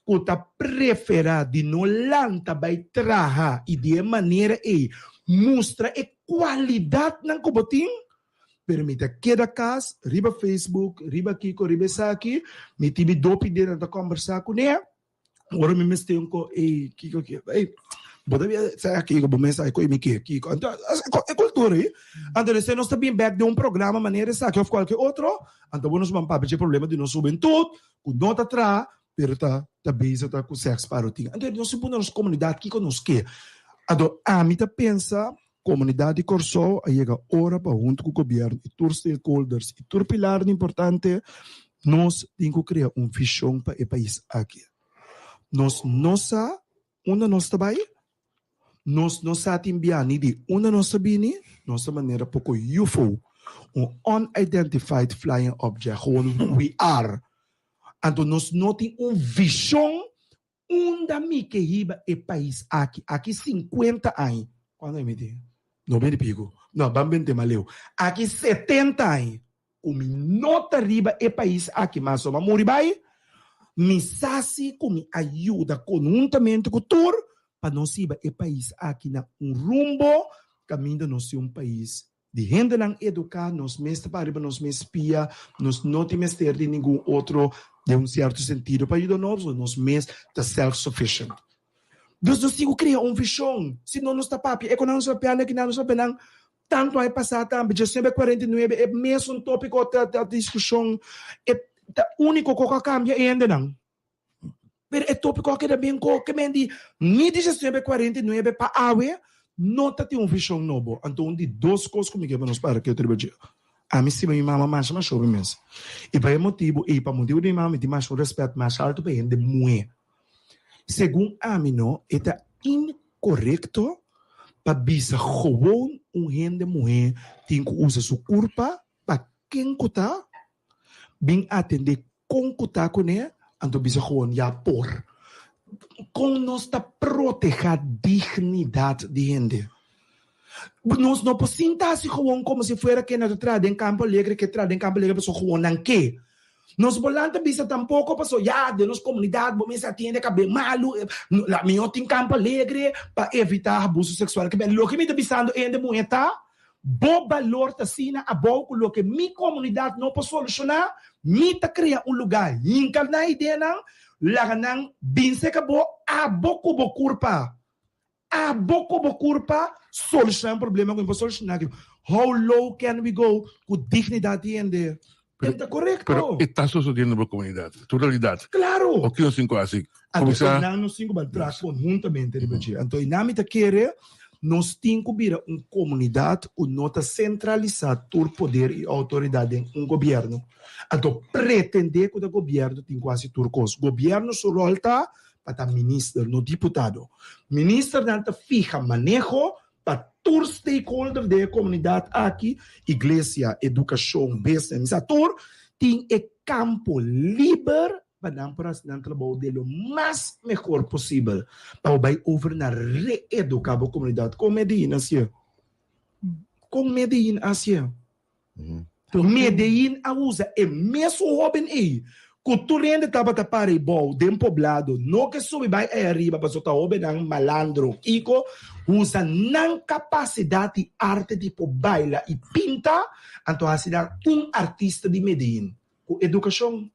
que está preferida de não lanta vai trabalhar e de maneira que mostra a qualidade na cobotim. Permita cada casa, riba Facebook, riba Kiko, riba Saki, me tive dope dentro da conversar com ele. Agora me mestei com Kiko, poderia ser aqui, com mensagem com ele, Kiko. Então, é cultura, hein? Então, se nós estamos back de programa, maneira essa, ou qualquer outro, então, nós vamos para o problema de nossa juventude, com nota atrás, pero tá base, tá com sexo para o tinha. Então, nós somos na nossa comunidade, Kiko nos quer. Ado, amita pensa, comunidade Corsou, aí chega hora para junto com o governo, e todos os stakeholders, e todo pilar importante, nós temos que criar visão para o país aqui. Nós não sabemos onde nós trabalhamos, nós não sabemos de onde nós trabalhamos, nossa maneira pouco UFO, unidentified flying object, we are. Então, nós não temos visão onde me que riba o país aqui 50 anos. Quando é me diz? Não me digo. Não, vamos ter maleu. Aqui 70 anos. O me nota riba o país aqui, mas só vamos ribai. Me sasi com me ajuda conjuntamente com o tour para nós ir o país aqui na rumbo caminho de nós ser país de gente não educar, nós mesmos para nós mesmos espia, nós não temos ter de nenhum outro de certo sentido para ajudar nós mesmos de self-sufficient. Nós temos que criar visão, senão nós está papi, quando nós estamos aqui, nós estamos tanto aí passar também, de 1949, é mesmo tópico da discussão, é o único que cambia ainda não. Mas é tópico que também que me diz, ni de 1949 para awe, não tem visão novo. Então, de duas coisas comigo que nós para que eu trabalhe. A mim, se minha mama mais chove mesmo. E para motivo de mama, de mais respeito mais alto para ele, mulher. Segundo a mim, não, é incorreto para bisa gewoon gente mulher tem que usar sua culpa para quem está bem atender com cuta com ele, então bisa gewoon já por. Com nós está proteger a dignidade de gente. Nós não podemos sentar-se como se fosse que nós trazemos em Campo Alegre, que trazemos em Campo Alegre, pessoa gewoon não quer. Nós volante bisa tampouco pessoa já de nossa comunidade, vamos atender que bem malo, lá melhor tem Campo Alegre para evitar abuso sexual. Que bem, lo que me está bisando ainda muito bom valor tá sina a bom lo que minha comunidade não pode solucionar, me tá criar lugar, incal na ideia não lá não binse que bo a boco culpa solucionar problema com solucionar. How low can we go com dignidade ainda? Está correto. Pero está sucedendo na comunidade, totalidade. Claro. O que não cinco assim? Então, não cinco batrás conjuntamente, então, na minha querer nós temos que vir uma comunidade que não está centralizada por poder e autoridade em um governo. Então, pretender que o governo tem quase tudo coisa. O governo só volta para o ministro, não deputado. O ministro não fica manejo para todos os stakeholders da comunidade aqui, igreja, educação, business, ator, tem campo livre para não trabalhar o mais melhor possível para governar, reeducar a comunidade com Medellín assim. Com Medellín assim. Medellín usa é mesmo jovem aí. Cultura estava para o bom, de poblado, não que sube vai arriba para soltar o bem malandro, Kiko usa não capacidade de arte de bailar e pintar, então assim artista de Medellín, com educação,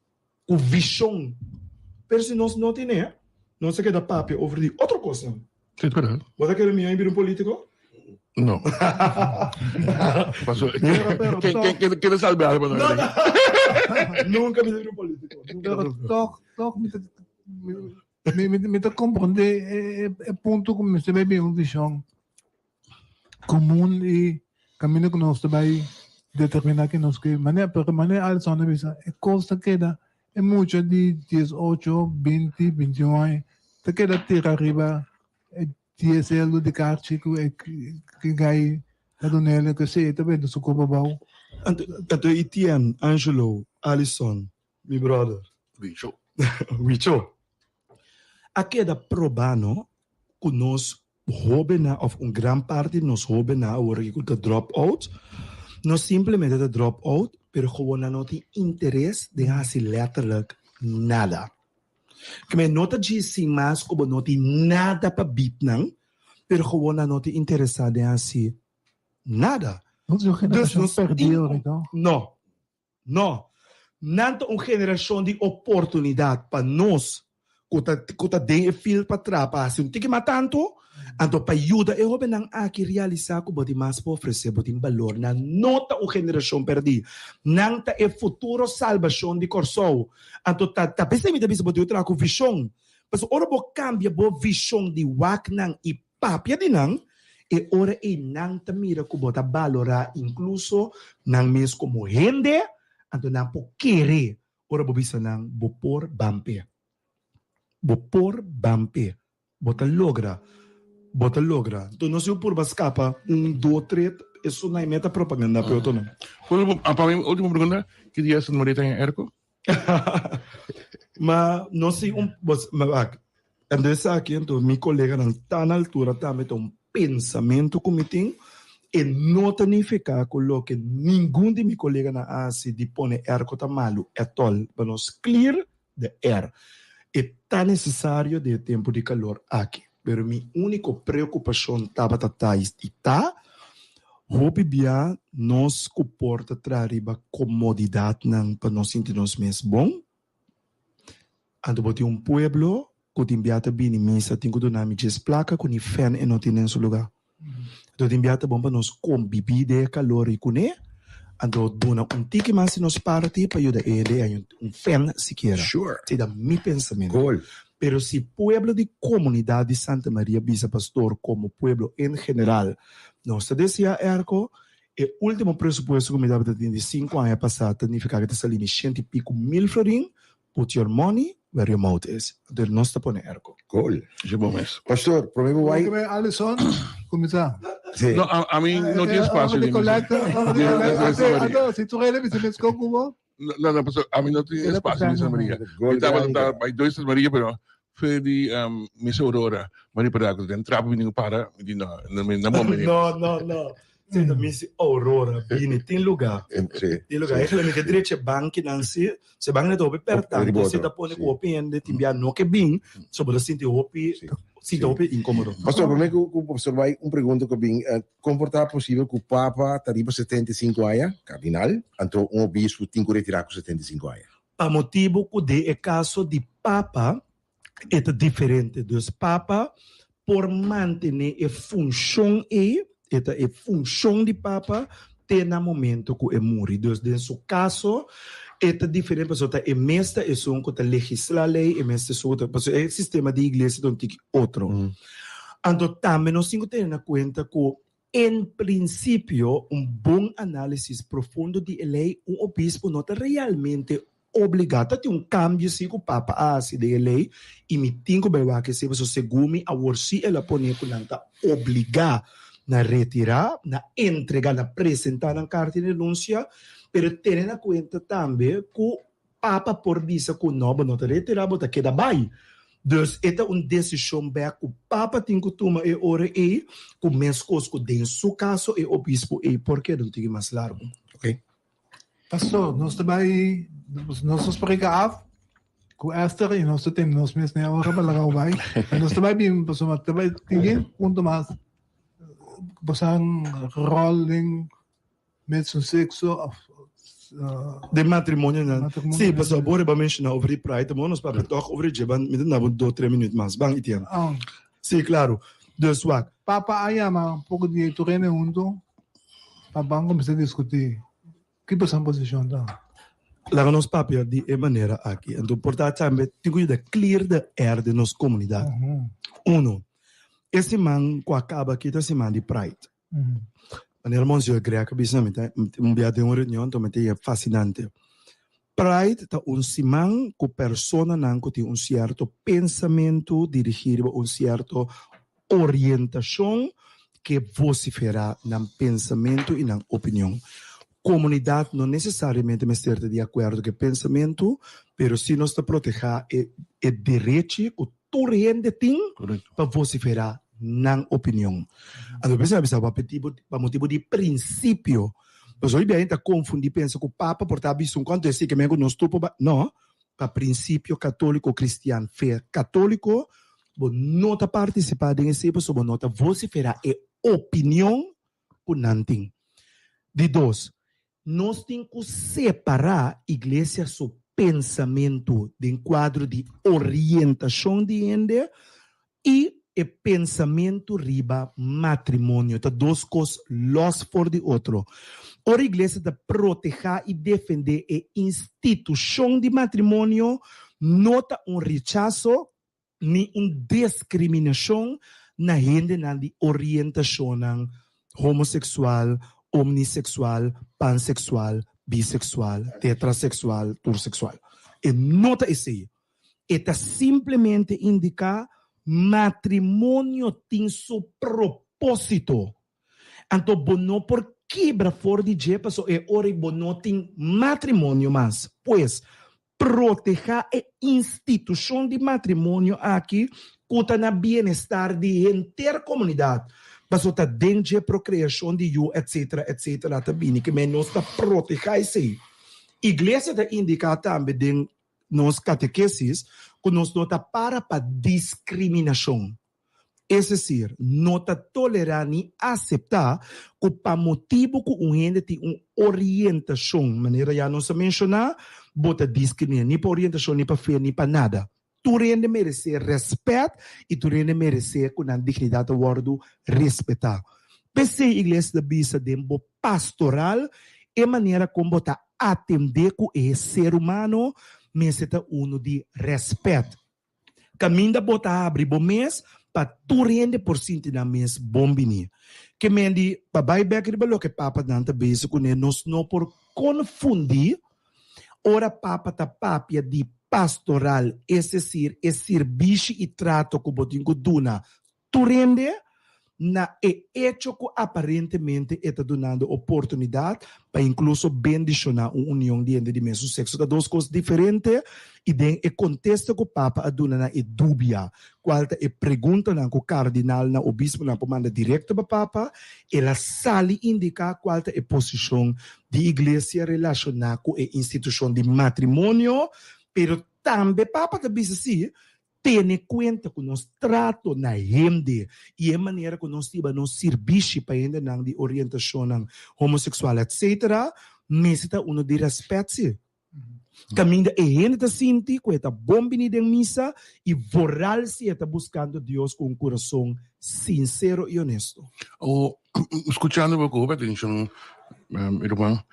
com visão. Mas se nós não temos, não se queda papo over de outra coisa. Sim, verdade. Você quer me ir um político? Não. Quem sabe algo não? Nunca me deu um político. Toch me te compreender é ponto como você vai ver uma visão comum e caminho que nós vai determinar que nós que maneira alles na visa é coisa que dá é muito de 18, 20, 21 anos te queda ter arriba TSL de Carchico que gai da Donella que sei também do Sucobabau. Então, Etienne, Angelo, Alison, meu brother. Wicho. Aqui é da probano que nós roubamos, ou grande parte nós roubamos agora que o dropout. Nós simplesmente o dropout, mas gewoon não tem interesse de fazer letterlijk nada. Que não tem mais como não tem nada para bitnang, mas gewoon não tem interessado em fazer nada. Dus nós perdemos, então? Não. Não é uma geração de oportunidade para nós que está dando fio para trás, para fazer um tique tanto, então para ajudar, eu vou não aqui realizar que o mais para oferecer o valor, não é uma geração perdida, não é o futuro salvação de Corsou, então pensando que você pode ter uma visão, mas ora vou cambiar a visão de Waknang e papia di nang, e ora e nang tamira ko bota valora incluso nang mes como gente, anto nang po kere, ora bobisa nang bopor bampe. Bopor bampe. Bota logra. Tu não se por bascapa, 2, 3, isso não é meta propaganda, pero tu não. Para mim, última pergunta, que dia Santa Maria tem Erco? Mas não sei mas andesse aqui, então, meu colega não está na altura também tem pensamento como tem e não significa que nenhum de meus colegas na ASI de pone Erco tá malo, é tol, para nós clear de air. É tão necessário de tempo de calor aqui. Pero minha única preocupação estava está hope bia nos comporta trariba comodidade não para nós sentirmos mesmo bom. Ando bote pueblo que te enviata bem mesa tem que donar me placa com fan e não tem nesse lugar. Então te enviata bom para nós conviver de calor e cune. Ando dona tique mais nos parte para ajudar ele fan sequer. Sure. Te dá meu pensamento. Cool. Pero si pueblo de comunidad de Santa María Bisa Pastor como pueblo en general, nos decía Erco, el último presupuesto que me daba de 5 años pasado, significa que te salí ni 100 y pico mil florín, put your money where your mouth is. Entonces no está pone Erco. Cool. Je bom mes. Pastor, prometo vai. Alisson, começar. Sí. No, a mim não tinha espaço. Se tu relembra, você me como? Não, pastor, a mim não tinha espaço em Santa Maria. Eu estava by 2 Santa Maria, pero foi de Miss Aurora. Mas para que entrava vindo para, não momento. No. Senta Miss Aurora, bini, tem lugar. Tem lugar. É que a direita banque não se banque não tope pertanto, você tá pone com o pende, timbia no que bem, sobre sinto hopi, sinto hopi incômodo. Pastor, para mim que o professor vai pergunta que bem, comportar possível que o Papa tariba 75 anos, cardinal, então obispo tem que retirar com 75 anos. A motivo que é caso de Papa é diferente dos Papa por manter a função a função de Papa tem no momento que é morre. Então, em seu caso, é diferente, porque é mestre, é um que legisla a lei, é mestre, porque é o sistema de igreja que tem outro. Então, também nós temos que ter em conta que, em princípio, bom análise profundo de lei, obispo não está realmente obrigado a ter cambio se o Papa hace de lei e me tenho que se você segundo a worsi ela põe que não está obrigado na retirar, na entregar, na apresentar a carta de renúncia, pero tendo em conta também que o Papa por dizer que não está retirar, mas queda bem. Então, esta é uma decisão que o Papa tem que tomar e ora que o mesmo coisa que em seu caso é o bispo e porque não tem mais largo. Ok? Pastor, nós também nós pregar com Esther e nós temos nós mesmos na hora para lá vai. Nós também bem, pastor, também tem ponto mais basang rolling met zijn sexo de matrimônio, né? Sim, pessoal, agora vamos mencionar over Pride, mas nós vamos falar over Jeban, me dá 2-3 minutos mais, bang itian. Sim, claro. Dus wat? Papa ayama, pouco de turene undo, papa começa a discutir. Que passa a posição da? Lá nos papel de maneira aqui. Então, portanto, também tem que clear the air de nossa comunidade. Esse man que acaba aqui, esse man de Pride. Maneira monstro greca, bisamente, dia de uma reunião, também é fascinante. Pride é simão que persona não tem certo pensamento dirigido a certo orientação que vocifera no pensamento e na opinião. Comunidade não necessariamente está de acordo com o pensamento, mas se nós proteger o direito que tu rende tem para vociferar na opinião. Então, para motivo de princípio, mas hoje a gente confunde, pensa que o Papa portava isso quanto é que não estupa, não, para princípio católico cristiano, fé católico, não está participando nesse, mas não está vociferar a opinião por nanting. De dois, nós temos que separar a igreja do pensamento de quadro de orientação de gente e o pensamento riba matrimônio. Tá duas coisas los for de outro. A igreja está proteger e defender a instituição de matrimônio, não tá rechazo nem discriminação na hindi na di orientasyon ng homosexual, omnisexual, pansexual, bisexual, tetrasexual, tursexual. E nota esse. Eta simplesmente indica matrimonio tem seu propósito. Então, bono por quebra fora de jepa, so é hora bono tem matrimônio, mas, pois, proteger a instituição de matrimônio aqui, cuta na bem-estar de inteira comunidade. Mas está dentro da procriação de you, etc, etc, lá também, que nós está proteger isso. Igreja está indicar também de nos catequeses que nós não está para discriminação. É decir, não está tolerar nem aceitar que para motivo que gente tem uma orientação, maneira já não se mencionar, bota discriminar, nem para orientação, nem para fé, nem para nada. Tu rende merecer respeito e tu rende merecer com a dignidade do wordo respeitar. Pensei a igreja da bisa de pastoral é maneira como está atender com o ser humano, mas é uno de respeito. Caminho da bota abre bom mês para tu rende por cento na mês bom bini. Que mendi para buyback de balo que papa nanta bisa com nós não por confundir ora papa ta papia de pastoral, es decir, é serviço e trato que botin com duna. Tu rende na hecho que aparentemente está dando oportunidade para incluso bendicionar uma união de mesmo sexo. Das duas coisas diferentes e den o contexto que o Papa aduna é dúbia. Qual é pergunta na o cardinal na o bispo na manda direto para Papa, ela sale indicar qual é a posição de igreja relacionada com a instituição de matrimônio, pero também Papa também assim tem conta que nós trato na gente e a maneira que nós temos nos serviço para ainda não de orientação homossexual, etc. Mas está uno de respeito. Caminho é gente que sente que está bom de missa e voral se está buscando Deus com um coração sincero e honesto. Escuchando un poco, atención, hermano,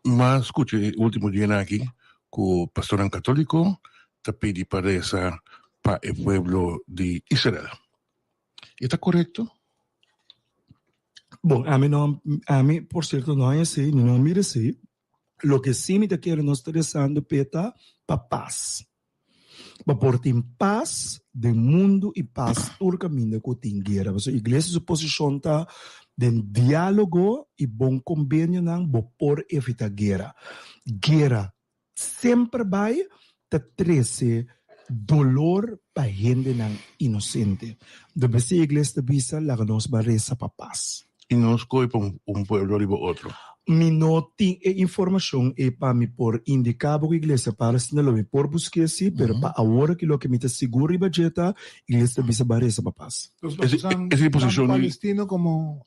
mas escuche el último día aquí, que el pastor católico te pide para esa para el pueblo de Israel. ¿Está correcto? Bom, a mim, por cierto, não é assim, não mira assim. Lo que sim me quer nos interessando, Peta, para paz. Para portar paz do mundo e paz todo caminho que tem guerra. A igreja se posiciona de diálogo e bom convênio por evitar guerra. Guerra sempre vai trazer dolor para gente inocente. Deve ser a igreja de Bisa la que nos va a rezar para paz. Y no es para un pueblo y para otro. Mi no tem informação para mim por indicar a igreja para se não por buscar assim, pero para agora que lo que me está seguro e budgeta, a igreja de Bisa va a rezar para paz. Esa posición palestino como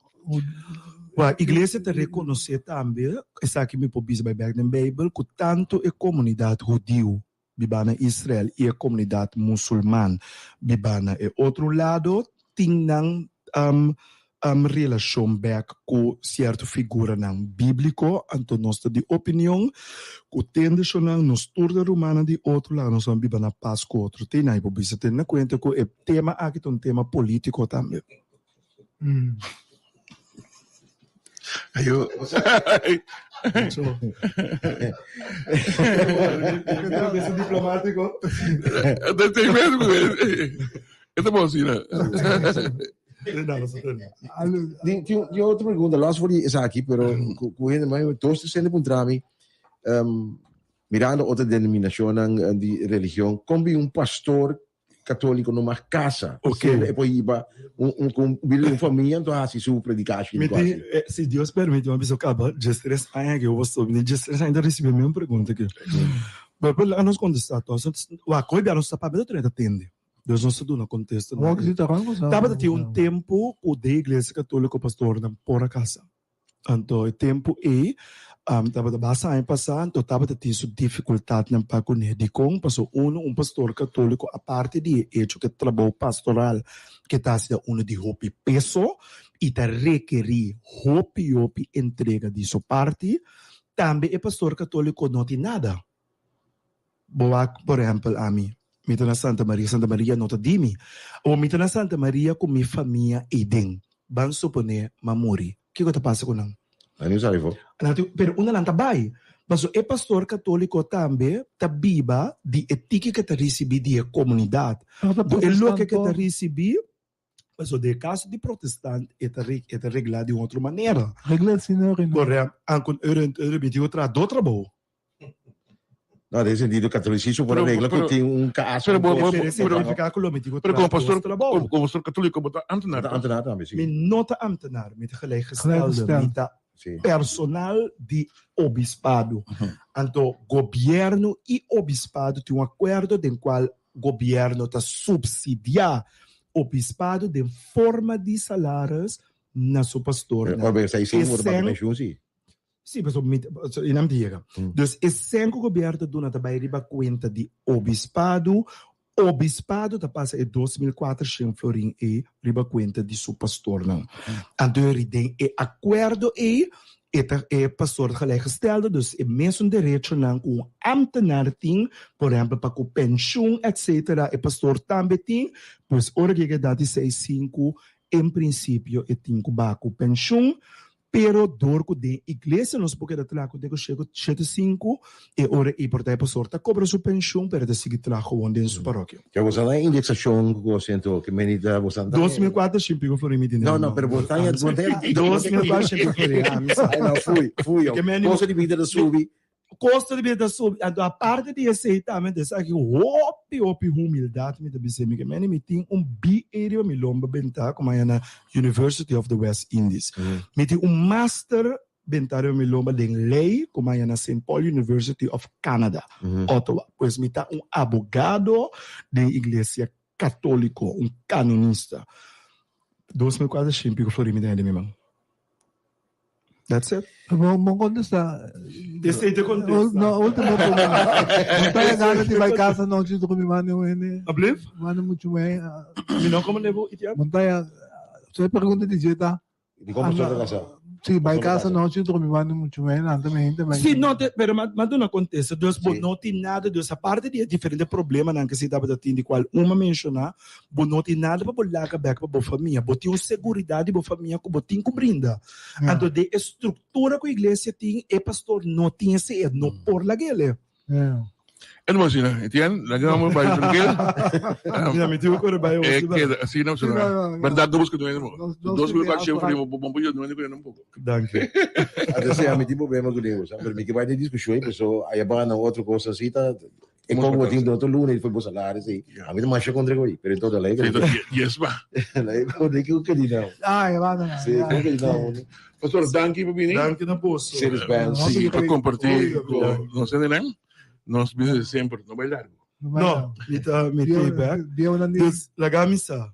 a igreja te reconhece também, está aqui me por Bisa by back na Bible, que tanto a comunidade judeu bibana Israel e a comunidade muçulmana bibana e outro lado tinham relação back com certa figura bíblico, então nós de opinião que tende a nos turda romana de outro lado nós vamos bibana paz com outro tem aí por isso tem na conta que o tema aqui é um tema político também. Yo es diplomático. Esta bocina. Tinha outra pergunta, lá se for essa aqui, pero todos sendo para trami, mirando outra denominação de religião, como pastor católico numa casa, okay. E poi iba uma família, então assim sua predicação. Se Deus permite, uma pessoa acaba de stress, aí que eu vou subir de stress ainda receber a mesma pergunta aqui. Mas para nós contestar, a coisa não está para ver o atende. Deus não se dá no contexto. Estava de um tempo o da igreja católica pastor na por a casa. Então o tempo estava basta ano passado, então estava tendo dificuldade na para conectar passou pastor católico a parte de hecho que trabalho pastoral que está sendo de hopi peso e está requerir hopi entrega de sua parte, também o pastor católico não tem nada. Boa, por exemplo, a mim Mita na Santa Maria nota dimi. O mita na Santa Maria com minha família idem. Ban supone mamuri. Que que tá passa com não? Ano yung sabi po? Pero una lang tabay. Baso e pastor católico tambe tabiba di etiki que ta recebi di comunidade. Do elo que ta recebi, baso de caso de protestante eta regla de outra maneira. Regla senhor. Correto. Ancon euro outra do trabalho. No, nel sentido catolicismo por regla que tem caso. Pero como pastor católico, bota ambtenaar. Ambtenaar também, sim. Me nota ambtenaar, met gelijkgestelde, met personal de obispado. Então, governo e obispado têm acordo de qual o governo está subsidiar obispado de forma de salários na sua pastor. Mas aí sim, por uma pensão, sim. Sim, mas in América. Dus é sempre o governo dona também riba conta de obispado. Obispado da passa é 2.400 florin e riba conta de seu pastor não. Então ele é acordo é pastor gelijkgestelde, dus é mesmo direito não com ambtenaar tem, por exemplo, para com pensão, etc. É pastor também tem, pois hora que dá 65 em princípio é tem com pensão. Pero dorco de igreja nos porque da trago de chego 75 e ora e portai pastor ta cobra sua pensão para de seguir trago onde em sua paróquia. Que você na indexação que você sento que menita você anda. 2004 sempre foi me dinheiro. Não, pero você 2004 sempre foi. Fui. Costa de vida da subi. Costa de vida sob a parte de aceitamento dessa aqui opi humildade me deve ser me tem BA me lomba bentar como é na University of the West Indies. Me tem master bentar me lomba de lei como é na St. Paul University of Canada, Ottawa. Pois me tá advogado de igreja católico, canonista. 2004 sempre que foi me dentro de mim. That's it. Vamos contestar. Decide contestar. No, último problema. Não tá ligado de vai casa não te dormir mano ele. Abliv? Mano muito bem. Me não como levo itiam. Não tá. Você pergunta de jeito. De como você casa? Sim, vai casa não te dormir mano muito bem, também. Sim, não, pero mas não acontece. Deus não tem nada, Deus a parte de diferente problema não que se dá para ter de qual uma mencionar, não tem nada para bolar a beca para família, botar segurança para família que botem cobrinda. Então de estrutura que a igreja tem, é pastor não tem esse não por la guele. En was je nou, Etienne? Dan gaan we bij zo'n keer. Ja, met die ook weer bij ons. Sim, não, senhor. Mas dá duas que não é não. Dois mil quatro chefes primo, bom eu não é nem pouco. Dank je. Até se a mim tipo problema com Deus, para mim que vai ter discussão, pessoa aí vai na outra coisa assim tá. E como eu tinha do outro lunes foi por salário assim. A mim não mais contra ele, pero toda lei. Yes ba. Lei o de que o que não. Ah, é lá. Sim, o que não. Pastor, dank je para mim. Dank je na posto. Seres bem, sim, para compartilhar. Não sei nem. Nós vimos sempre no bailar. Não, me tem back. Dus laga misa.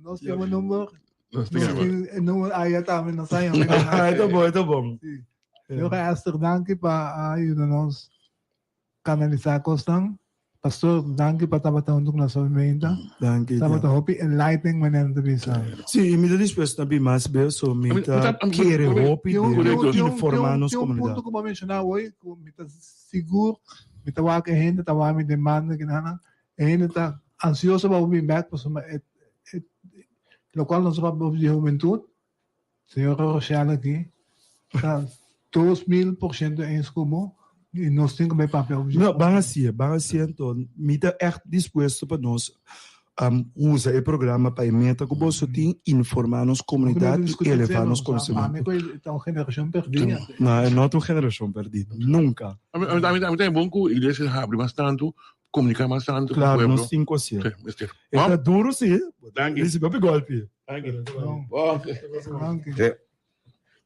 Nós temos número. Nós temos número aí também não sai. Tá bom. Eu quero danke para nós canalizar costang. Pastor, danke para tabatang untuk nasa menta. Danke. Tabatang hopi enlightening manen to bisa. Sim, me después na bimas be so mita querer hopi de informar-nos comunidade. Ponto que eu mencionar hoje, mita seguro, mita wag a gente tawa mi demanda kinana, a gente tá ansioso para vir back para lo qual nós vamos de juventude. Senhor Rochelle aqui, tá 2000% em como e nós temos que ver papel. Não, bagasia, então, me está echt disposto para nós usar o programa para meta que você tem informar nos comunidade e elevar nos conhecimentos. É uma geração perdida. Não, é não uma geração perdida, nunca. A mim é bom que a igreja abre bastante, comunica bastante. Claro, nós temos que ser. É duro sim. Esse é o golpe.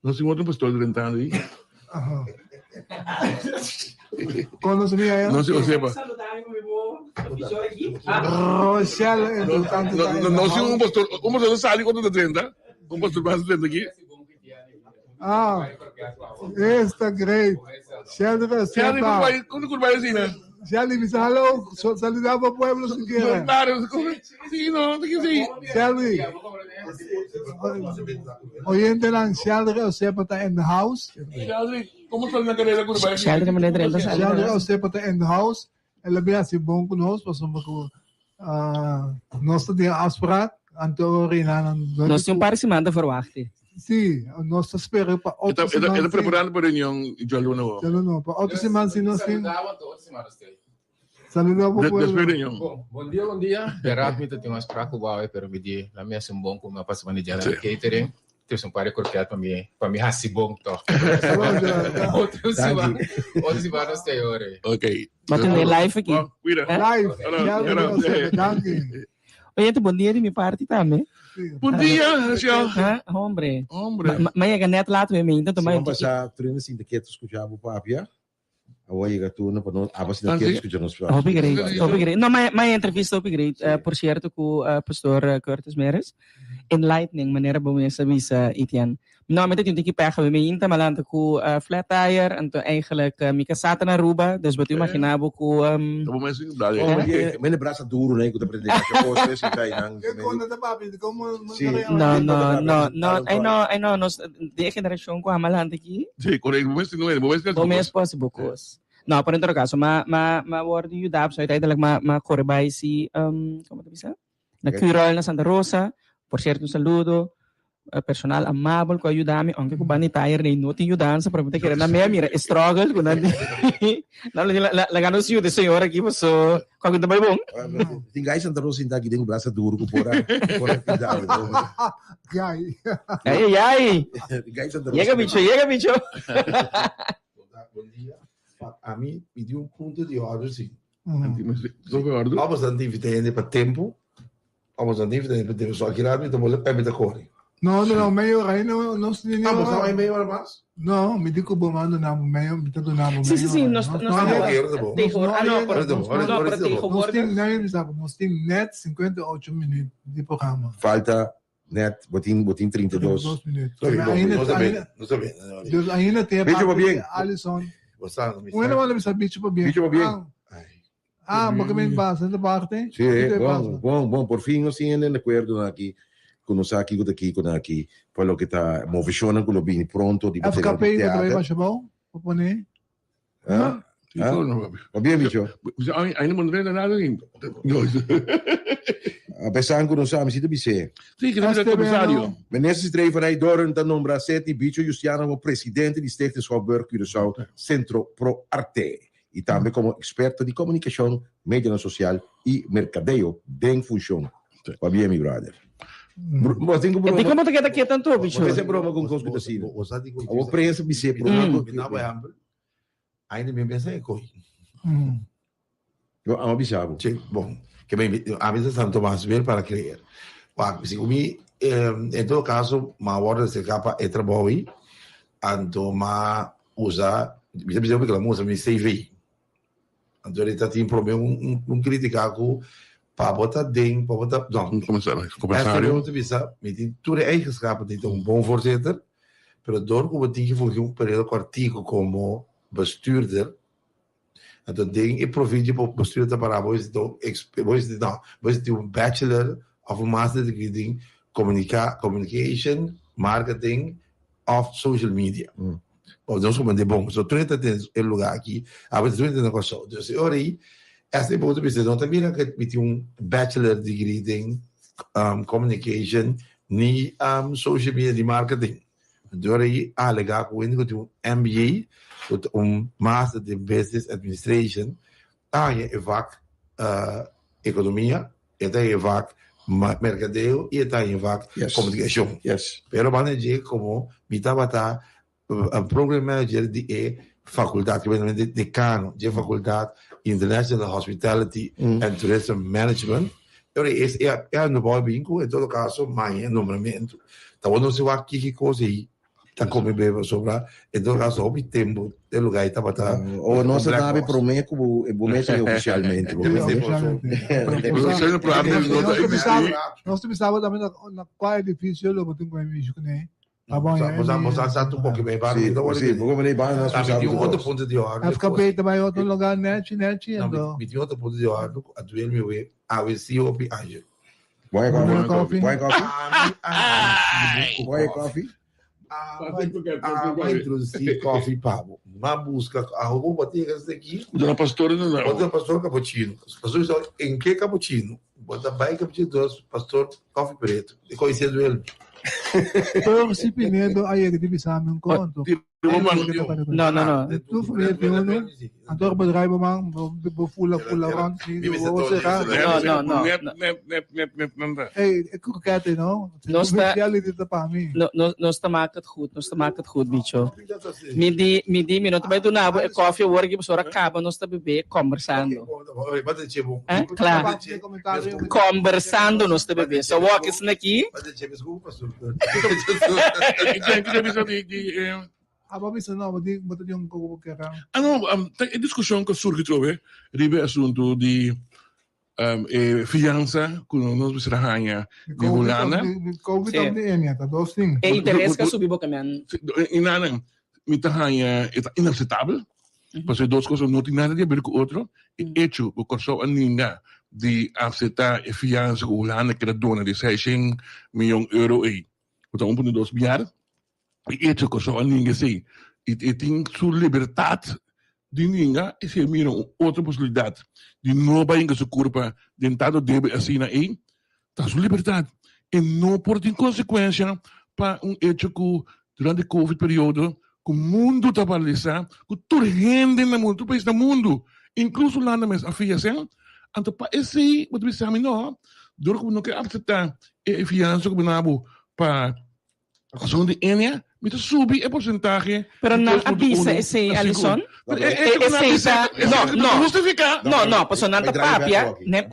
Nós temos outro pastor de 30 anos aí. Quando se via não sei você Rochelle não sei um pastor sai quando 30 pastor mais de 30 aqui está great Shell quando vai assim né Shell me falou saludar para o pueblo se quer sim não tem que ser Shell oyente lang Shell você está in the house como está na carreira quando vai Shell você está in the house ela bem bom conosco, passamos com nós temos afspraak aan te horen. Nós temos para semana verwachten. Sim, nós esperamos para outra semana. Ito preparando pa rin yung Jalo Jalo para outra semana sim nós temos. Saludavam po. Bom dia. Berap mito tem umas prato bawe pero midi la minha sumbong ko mapas mani jala catering. Tem um pare corqueado para me hasibong to. Outro semana stay ore. Okay. Mas tem live aqui. Live. Oye, tu bom dia de minha parte também. Bom dia, senhor. Hombre. Mas é net lato mesmo, então também. Vamos passar treino assim de que tu escuchava o papia. Away gatuno para nós, abas na que escutamos. Obrigado. Não, mas entrevista obrigado. Por certo com o pastor Curtis Meres. Enlightening maneira bom essa visa Etienne. Nou, met het ik pech we in te malante ku flat tire en to eigenlijk mika sata na Aruba, dus wat u imaginabo ku Mene braça duro, né, que tu aprende a coisas e vai nang. I know, nos de generação ku amalante aqui. Sí, correcto. Bom possible kus. Nou, por todo caso, ma worden judap so uiteindelijk ma correbay si como te bisa? Na Curol na Santa Rosa. Por cierto, un saludo personal amable ko ayudami anche ko bani tire nei noti ayudanza para te querer na mira struggle ko na la gano siyo de senhora aqui so ko ganda bay bom tingay Santa Rosa inda gideng braça duro ko pora Gai tingay Santa Rosa Llega bicho Bom dia. A mim pediu um ponto de ordem sim. Vamos dar dividendo para tempo. Vamos dar dividendo para tempo só que lá me tomou le pé da cor. Não, meia hora aí não se nem. Vamos dar meia hora mais? Não, me digo bom mando na meia, me tanto na meia. Sim, nós temos net 58 minutos de programa. Falta net, botin 32 minutos. Não sabia. Deus ainda tem a Alisson. Bueno, vale saber bicho para bem. Porque me passa da parte. Sí, bom, por fin nos tienen de acuerdo aqui. Conosaki con aqui, poi lo che sta muovendo con lo bini pronto di FKP também vai chamar para poner. Va bene, bicho. Ainda não vendo nada ainda. A pessoa que não sabe, se deve ser. Sim, que deve ser comissário. Nesse treino vai door da nombra 7 bicho Justiano como presidente di Stichting Schouwburg Curaçao Centro Pro Arte. E também como experto de comunicação, mídia social e mercadeo de função. Va bene, mi brother. E como tu quer aqui tanto, bicho? Mas é broma com conspiração. A prensa me ser broma. Ainda me pensa em coisa. Eu amo bichavo. Bom, que bem, a mesa São Tomás bem para criar. Se comi, em todo caso, uma hora se capa é trabalho, então ma usa, bisa que a música me CV. Então ele está tendo problema criticar com para botar ding, para botar não. Comissário. Essa bisa, me tem tudo eigenschap de bom voorzitter, pero door como tem que fazer período artigo como bestuurder. Então ding e província para bestuurder para você bachelor of a master degree in communication, marketing of social media. Ou não só de bom, só 30 tem lugar aqui, a vezes 30 negócio. Então, ora aí, essa é boa pessoa, não também que tem bachelor degree in communication, ni social media de marketing. Então, ora aí, legal com ele que tem MBA, master de business administration, é vac economia, é vac mercadeo e é vac comunicação. Pero manager como me estava program manager de faculdade, que é decano de faculdade International Hospitality and Tourism Management. É no bom bingo, em todo caso, mais nomeamento. Então, não se vai aqui que coisa aí. Tá como bebe sobrar, em todo caso, houve tempo de lugar estava ou não se sabe para mim como é bom oficialmente. Nós precisamos também na qual edifício eu vou ter com isso, né? Tá bom, vamos usar um pouco bem para sim, vou me levar nós precisamos de outro ponto de ordem. FKP também outro lugar net então. Me tem outro ponto de ordem, a duel meu é a CEO Piaget. Why coffee? Vai introduzir coffee pavo. Uma busca, arrumou botigas daqui. Dona Pastora não. Bota pastor cappuccino. Os pastores estão em que cappuccino? Bota bem cappuccino, pastor coffee preto. E conhecendo ele. Pero si Pinedo ay nagdibisa ng konto. No. Tu fumete uno, antor bedrijf man, befula rond. No. Ik krijg het no. No está. Dito pa mi. No está market goed, bicho. Midi, minuto ba ito na abo, coffee, work, pessoa acaba, nós está bebê, conversando. Claro. Conversando, nós está bebê. So, walk is aqui. Bisa no, ba't yung kukukera? A discussão que surge trove, ribe assunto de fiança com nós bisrahanha de Hulana. COVID ang niya, dos things. E interesse ka subibo kami. Inanang mitahanha é inaceitável, porque duas coisas não tem nada a ver com o outro. E hecho, o corso a ninguém de aceitar a fiança com Hulana que era dona de 600 milhões de euros aí. Então, 1,2 milhar. E hecho, corso a ninguém sei. E tem sua liberdade de ninguém e se mira outra possibilidade de não vai em sua culpa dentado deve assim aí, tá sua liberdade. E não pode ter consequência para hecho que durante o Covid período que o mundo está paralisado, que tudo rende no mundo, todo país do mundo, incluso lá na mesa, a fiança, então para esse, você sabe, não, duro que não quer aceitar a fiança que não para a questão de Enia, mas subir a porcentagem. Pero não avisa esse Alisson? Não. Justificar. Não, posso não tapar, Não,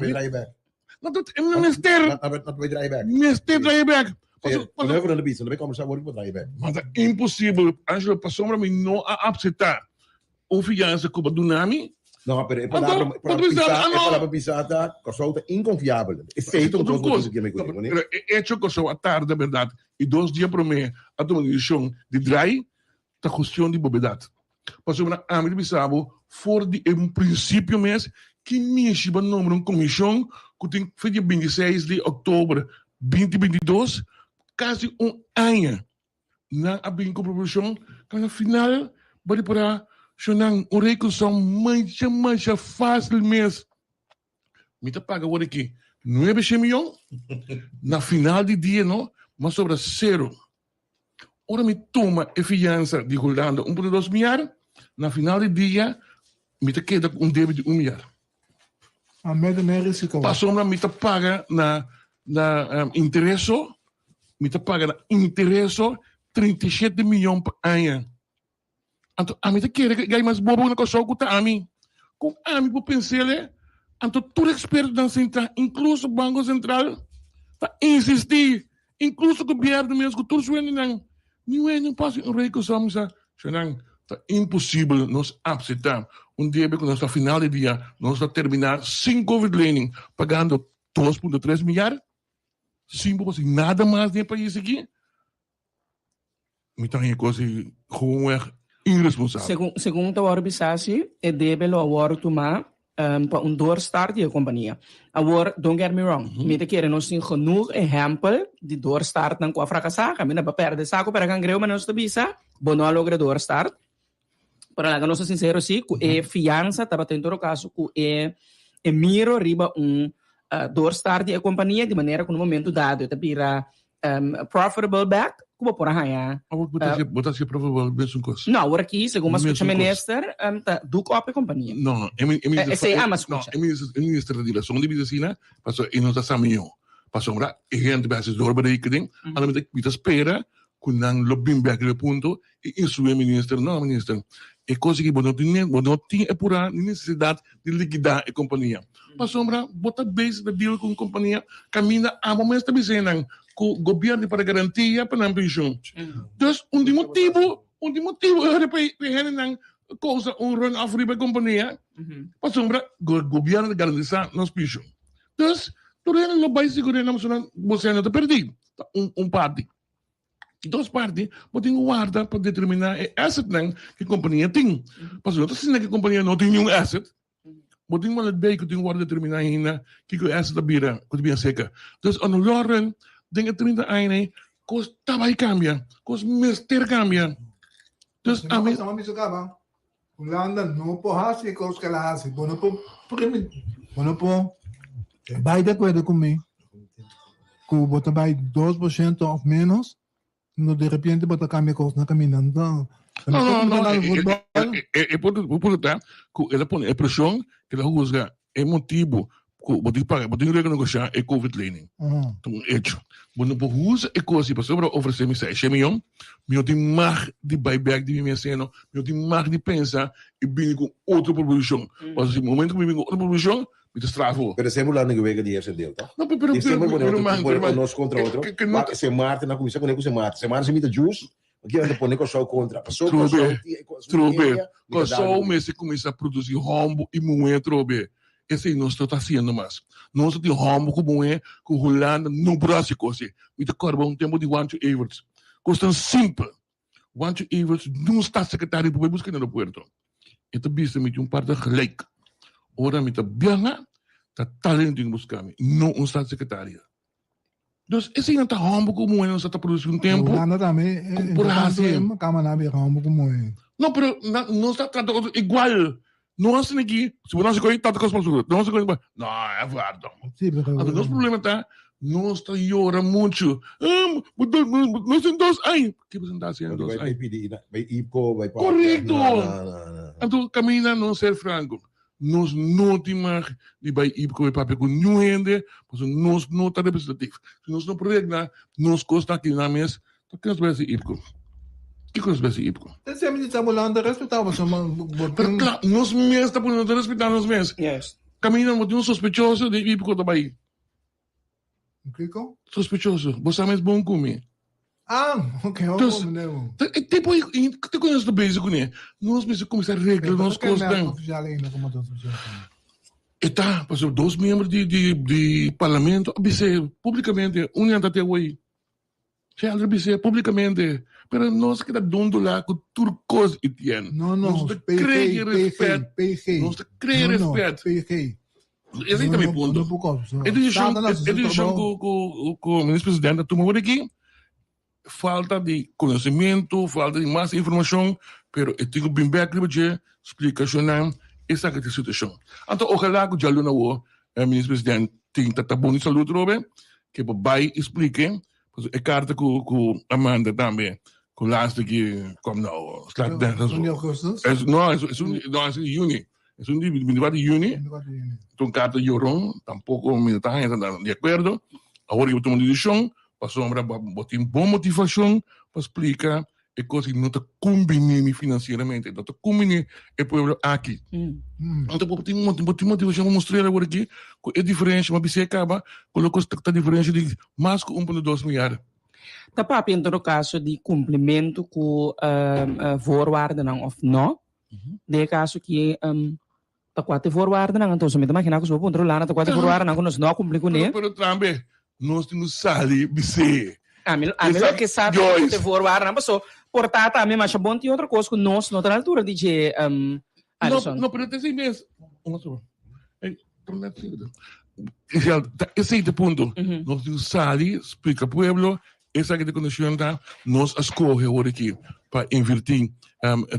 Minister Dryback. Mas é impossível. Angelo passou para mim não aceitar o fiança que o Dunami. No, pero para pisata, cosa inconfiável. É feito com todas as coisas que me contam, né? É hecho cosa a tarde, verdade. E 2 dias para mim, a tomar decisão de dry, tá questão de bobedade. Passou na âmbito bisabo, for de princípio mês, que me chiba número comissão, que tem feito 26 de outubro 2022, quase ano. Na abrir com proporção, que na final, vai para Xonang, o recursão mais fácil mesmo. Me paga o aqui 9 milhões, na final de dia, não, mas sobra 0. Ora me toma a fiança de Holanda 1,2 milhar, na final de dia, me queda débito de 1 milhar. A média não é risco. Passou na me paga na interesso, me paga na interesso 37 milhões por ano. Então, a mim quer ganhar mais bobo na coisa que a mim. Com a mim, por pensar, então, todo experto da central, incluso o Banco Central, está insistir, incluso o governo mesmo, que todos os não passa um rei que somos, está impossível nós aceitar dia que nós, no final do dia, nós vamos terminar sem Covid-19, pagando 2,3 milhar, simples, nada mais nem país aqui. Então, é coisa como irresponsável. Segundo a organização, é deve o award tomar para doorstart de companhia. Agora, don't get me wrong, me quer nós temos genoeg exemplo de doorstart não com a fracassar, a mina perde saco para gangreu, mas nós tabisa, bono logra doorstart. Para lá, nós sincero sim, que fiança estava tendo o caso que miro riba doorstart de companhia de maneira que no momento dado tabira profitable back. Como por aí, botar se provável mesmo coisa. Não, agora aqui, segundo o ministro, do copo a companhia. Não, é ministro de relação de medicina, passou e não está saminho. Passou para e gente vai se dormir aí que tem, a gente vai espera com não lobbying back no ponto e isso é ministro, não ministro. É coisa que não tem é pura necessidade de liquidar a companhia. Passou para botar base da deal com a companhia, caminha a momento de dizendo o governo para garantia para a pensão. Então, um motivo é para coisa run-off da companhia, para o governo garantir nossa pensão. Então, tudo é no país de governo nacional, você não está perdido. Parte. E 2 partes, você tem guarda para determinar a asset que a companhia tem. Mas não está que a companhia não tem nenhum asset. Você tem uma lei que tem guarda determinar ainda que o asset da bira, que é seca. Então, a Lauren, denk 30 anos, coisa também cambia, coisa mister cambia. Dus a mim, Sama miso ka ba? Ulanda no po hasi ko ska la hasi. Bono po. Vai de acordo comigo. Que bota vai 2% ou menos, no de repente bota cambia coisa na caminhando. não, é por tá, que ela põe a pressão que ela usa é motivo que botar pagar, botar negociar é Covid lening. Então, hecho. Quando por usa é coisa para sobre oferecer me 6 milhões, eu tenho mais de buyback de minha cena, eu tenho mais de pensar e vir com outra proposição. Mas no momento que eu vim com outra proposição, me destravo. Pero sempre lá no governo de esse delta. Não, pero nós contra outro. Se Marte na comissão com se Marte, se Marte se mita jus, aqui anda poner com só contra. Trube. Com só o mês se começa a produzir rombo e moeda trube. Esse não está fazendo mais. Nós temos rombo com moeda, com Holanda, não braço coisa. Me te corba tempo de Juancho Everts. Coisa simples. Juancho Everts não está secretário para buscar no aeroporto. Então, bicho, me tem parte gelijk. Ora, me tá bianga, tá talento em buscar-me. Não um estado secretário. Então, esse não está rombo com moeda, não está produzindo tempo. Holanda também. Por razão. Cama na rombo com moeda. Não, pero não está tratando igual. Nós aqui, se você não está com as pessoas, não se conhece, não, é verdade. O nosso problema está, nós está chorando muito. Nós temos 2 anos. O que você está fazendo 2 anos? Vai IPCO, vai... Correto! Então, caminha não ser franco. Nós não temos de vai IPCO e papel com nenhum ende, porque nós não está representativo. Se nós não pregna, nós custa aqui na mesa, então que nós vai ser IPCO? Que coisa vai ser IPCO? Você me disse a Holanda respeitava só pero claro, nós mesmos estamos respeitando nós mesmos. Yes. Caminham de sospechoso de IPCO também. O que com? Sospechoso. Você é bom comigo. Ok. Tipo, te conheço do basic, né? Nós mesmos começamos a regrar nossas coisas. E tá, por exemplo, 2 membros de parlamento, ABC, publicamente, até hoje. Se ABC, publicamente. Pero nós que dando lá com turcos e tiene. Nós creio respeito. Nós creio respeito. Esse é também o ponto. A decisão que o ministro-presidente tomou aqui, falta de conhecimento, falta de mais informação, pero eu tenho bem bem a explicação essa situação. Então, ojalá que já o ministro-presidente tenha tá bom de saúde, que vai explicar, a carta que Amanda também. Com laatste keer kwam nou in augustus? No, es en juni. Es un de juni. Toen carta lloró, tampoco me estaban de acuerdo. Ahora yo tomo una decisión, pasó a botar boa motivação para explicar e coisa que não está combinando financeiramente, não está combinando o povo aqui. Então, botar motivação para mostrar agora aqui que é diferente, mas você acaba colocando esta diferença de mais que 1,2 milhões. Tapos, em todo caso, de cumprimento com voorwaarden of não, de caso que tá quatro voorwaarden, então, se me dá máquina que sou bom, lá tá quatro voorwaarden, não nós não cumprimos né? Pero também nós temos sali, bise. A mim que sabe que voorwaarden, mas só portar também, mas bom tem outra coisa que nós não tá na altura de não, pero tem sim mesmo. Esse é o ponto. Nós temos sali, explica pueblo. Essa que te condição tá, nós escolhe agora aqui para invertir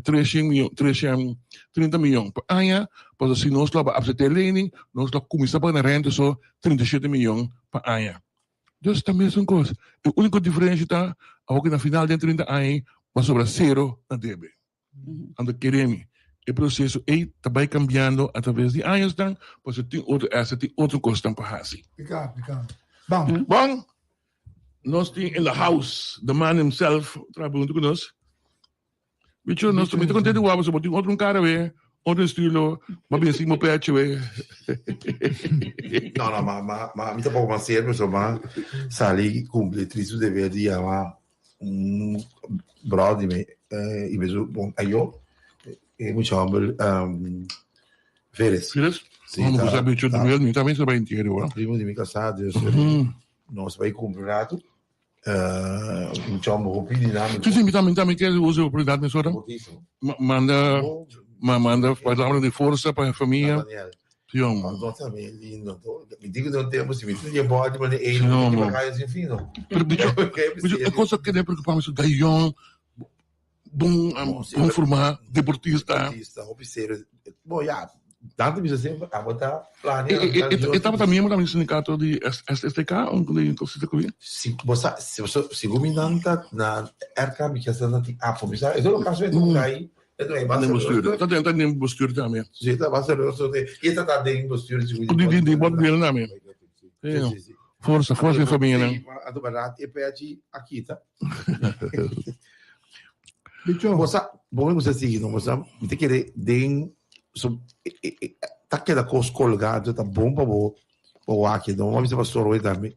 30 milhões por ano, para se nós lá para lening, nós lá começar a pagar renda só 37 milhões por ano. Então, também são coisas. A única diferença está, que na final de 30 anos, vai sobrar 0 na DB. Então, queremos. O processo está cambiando através de anos, porque tem outro asset, tem outro custo para fazer. Fica. Bom. Nós temos in the house, the man himself, trabalhando conosco. Bicho, nós estamos muito contentes com o porque tem outro cara, outro estilo, mas bem assim, meu peixe, Não, mas me tá pouco mais sério, mas sali cumpre triste dever de ama brother e mesmo bom eu é muito humble Férez. Sim, tá. Sabe bicho do meu, também sabe inteiro, ó. Primo de mim casado, nós vai cumprir diciamo dinamico. Sì, mi chiede uso oportunità misura. Manda parlavano di forza per la famiglia. Sim, mano. Nossa, é lindo. Me diga de um tempo, se me tudo pode, mas ele Sim, não mano. vai assim, enfim, não. A coisa que é preocupante é o Gayon, bom formar, deportista. Oficeiro. Bom, já, tanto me sempre, a botar plano. E estava também no sindicato de STK, onde você com ele? Se você gominanta na RK, que essa não tem apo, mas é do caso é do aí. Está dentro de postura também. Sim, está bastante. E está dentro de postura de bota dele também. Força em família, né? A do barato é pede aqui, tá? Bicho, bom você seguir, não você tem que den tá queda com os colgados, tá bom para o aqui, não vamos para soro também.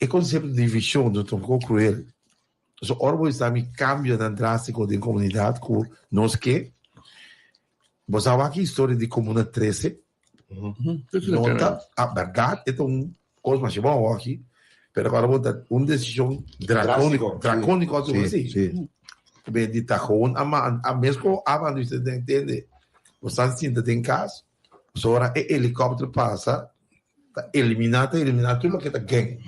E conceito de divisão do tão cruel. So orbo está me cambio na drástico de comunidade com nós que você vai aqui história de comuna 13. Nota a verdade é um coisa mais bom aqui, pero agora vou dar uma decisão dracônica assim. Bem de Tajon, a mesmo a você entende. Você sinta tem caso, só hora é helicóptero passa, tá eliminar tudo que tá gang.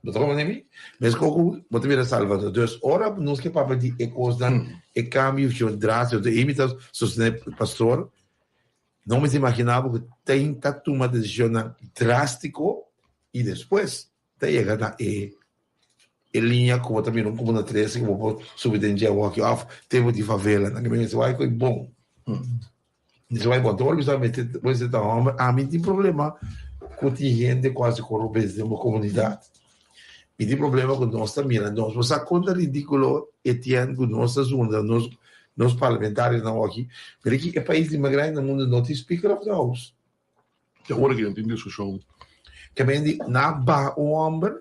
Você como nem mesmo como você vira Salvador, dus ora nós que para de ecos dan e cambio de drástico de imitas sostener pastor. Não me imaginava que tem que tomar decisão drástico e depois chega na linha como também não como na 13 como subvencionar o aqui off teve de favela na que me vai foi bom isso vai bom todo isso vai ser tão a mim tem problema com gente quase corrupção de uma comunidade e tem problema com nós também nós você conta ridículo Etienne com nossas zona nos parlamentares não aqui porque é país de imigrante no mundo não tem speaker of the house que agora que tem discussão que vem na ba o homem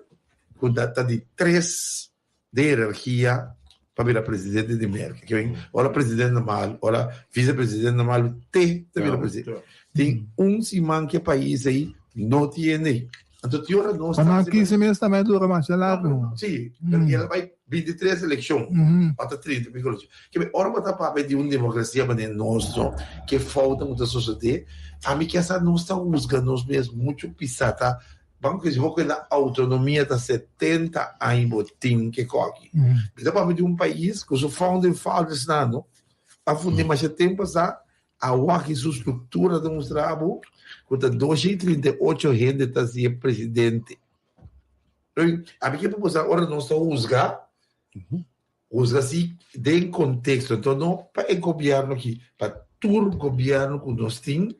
com data de 3 de hierarquia para virar presidente de América. Que vem, ora presidente normal, ora vice-presidente normal, te virar presidente. Tem simão que país aí não tem. Então, tem hora não está. Mas aqui se mesmo também dura mais largo. Sim, porque ela vai 23 eleições, até 30, que vem, ora botar para de uma democracia mas nosso que falta muita sociedade. A mim que essa não está usando nós mesmos muito pisada. Vamos dizer que a autonomia está 70 anos que corre. Então, para de um país que os founding fathers não, a fundir mais tempo a que sua estrutura demonstrava que 238 gente está sendo presidente. A mim que agora não está usa assim em contexto. Então, não para o governo aqui, para todo o governo que nós temos,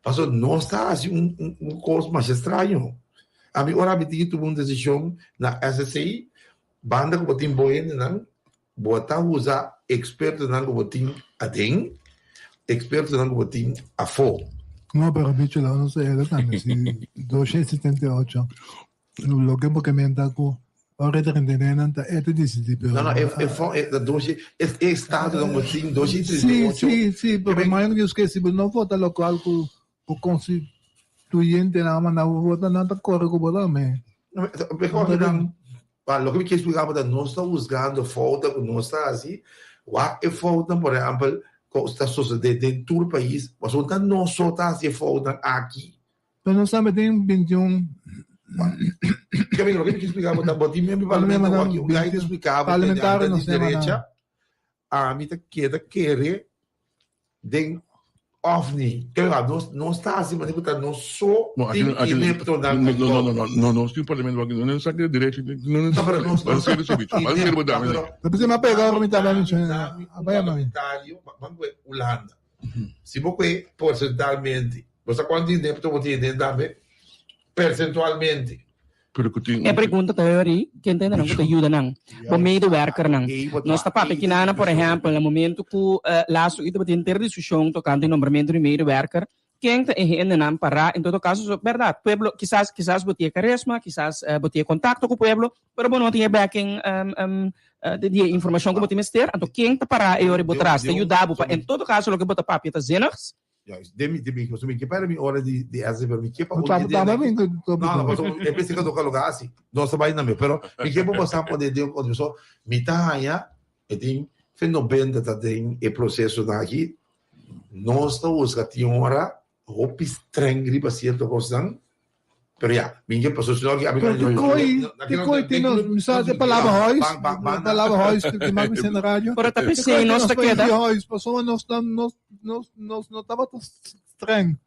mas não está assim coisa mais estranho. A mim, ora, me digo uma decisão na SSI, banda que botem boiando, não, botar usar experto não que botem adem, experto não que botem a fo. No, pero bicho, la no sé, también, si 278, lo que porque me anda con, ahora te entenderé, é te dice, pero... Não, é estado não botem 238. Sim, pero imagino que eu esqueci, mas não vota local com o constituinte, nada mais, não vota nada, corre com o botão, mas... Lo que me quer explicar, não está usando falta, não está assim, é falta, por exemplo, está sociedade dentro do país, mas não só está assim falta aqui. Mas não sabe, tem 21... Que bem, lo que me quer explicar, botem mesmo parlamento aqui, o que explicava, parlamentar de direita, a mim quer den OVNI, que não está assim, mas não só tem inepto na não tem parlamento aqui, não sabe direito, não sabe não ser esse bicho, mas quero mudar. Depois me pegar o comentário, vamos Holanda. Se você percentualmente, você quanto inepto você tem também percentualmente. É pergunta teori que entende não que ajuda não o meio do worker não nós está para pequena por exemplo no momento que laço isso vai ter discussão tocando em nomeamento do meio do worker quem está ainda não para em todo caso verdade pueblo quizás botia carisma quizás botia contato com o pueblo pero não tinha backing de informação que botia mister então quem está para eu botar te ajudava em todo caso o que botar papi está zenas Demi, que para mim hora de essa para mim que para não, mas eu pensei que eu tô lugar assim nossa vai na meu pero me que vou passar poder de quando só me tá aí e tem fenômeno da tem o processo daqui nós estamos usando hora hopi streng gripa cierto cosas. Pero ya, minha pessoa que Tikoi tino, misal de palavra hois, que mais você na rádio. Pero tapi say nós ta queda. Hois, pessoa nós tava streng.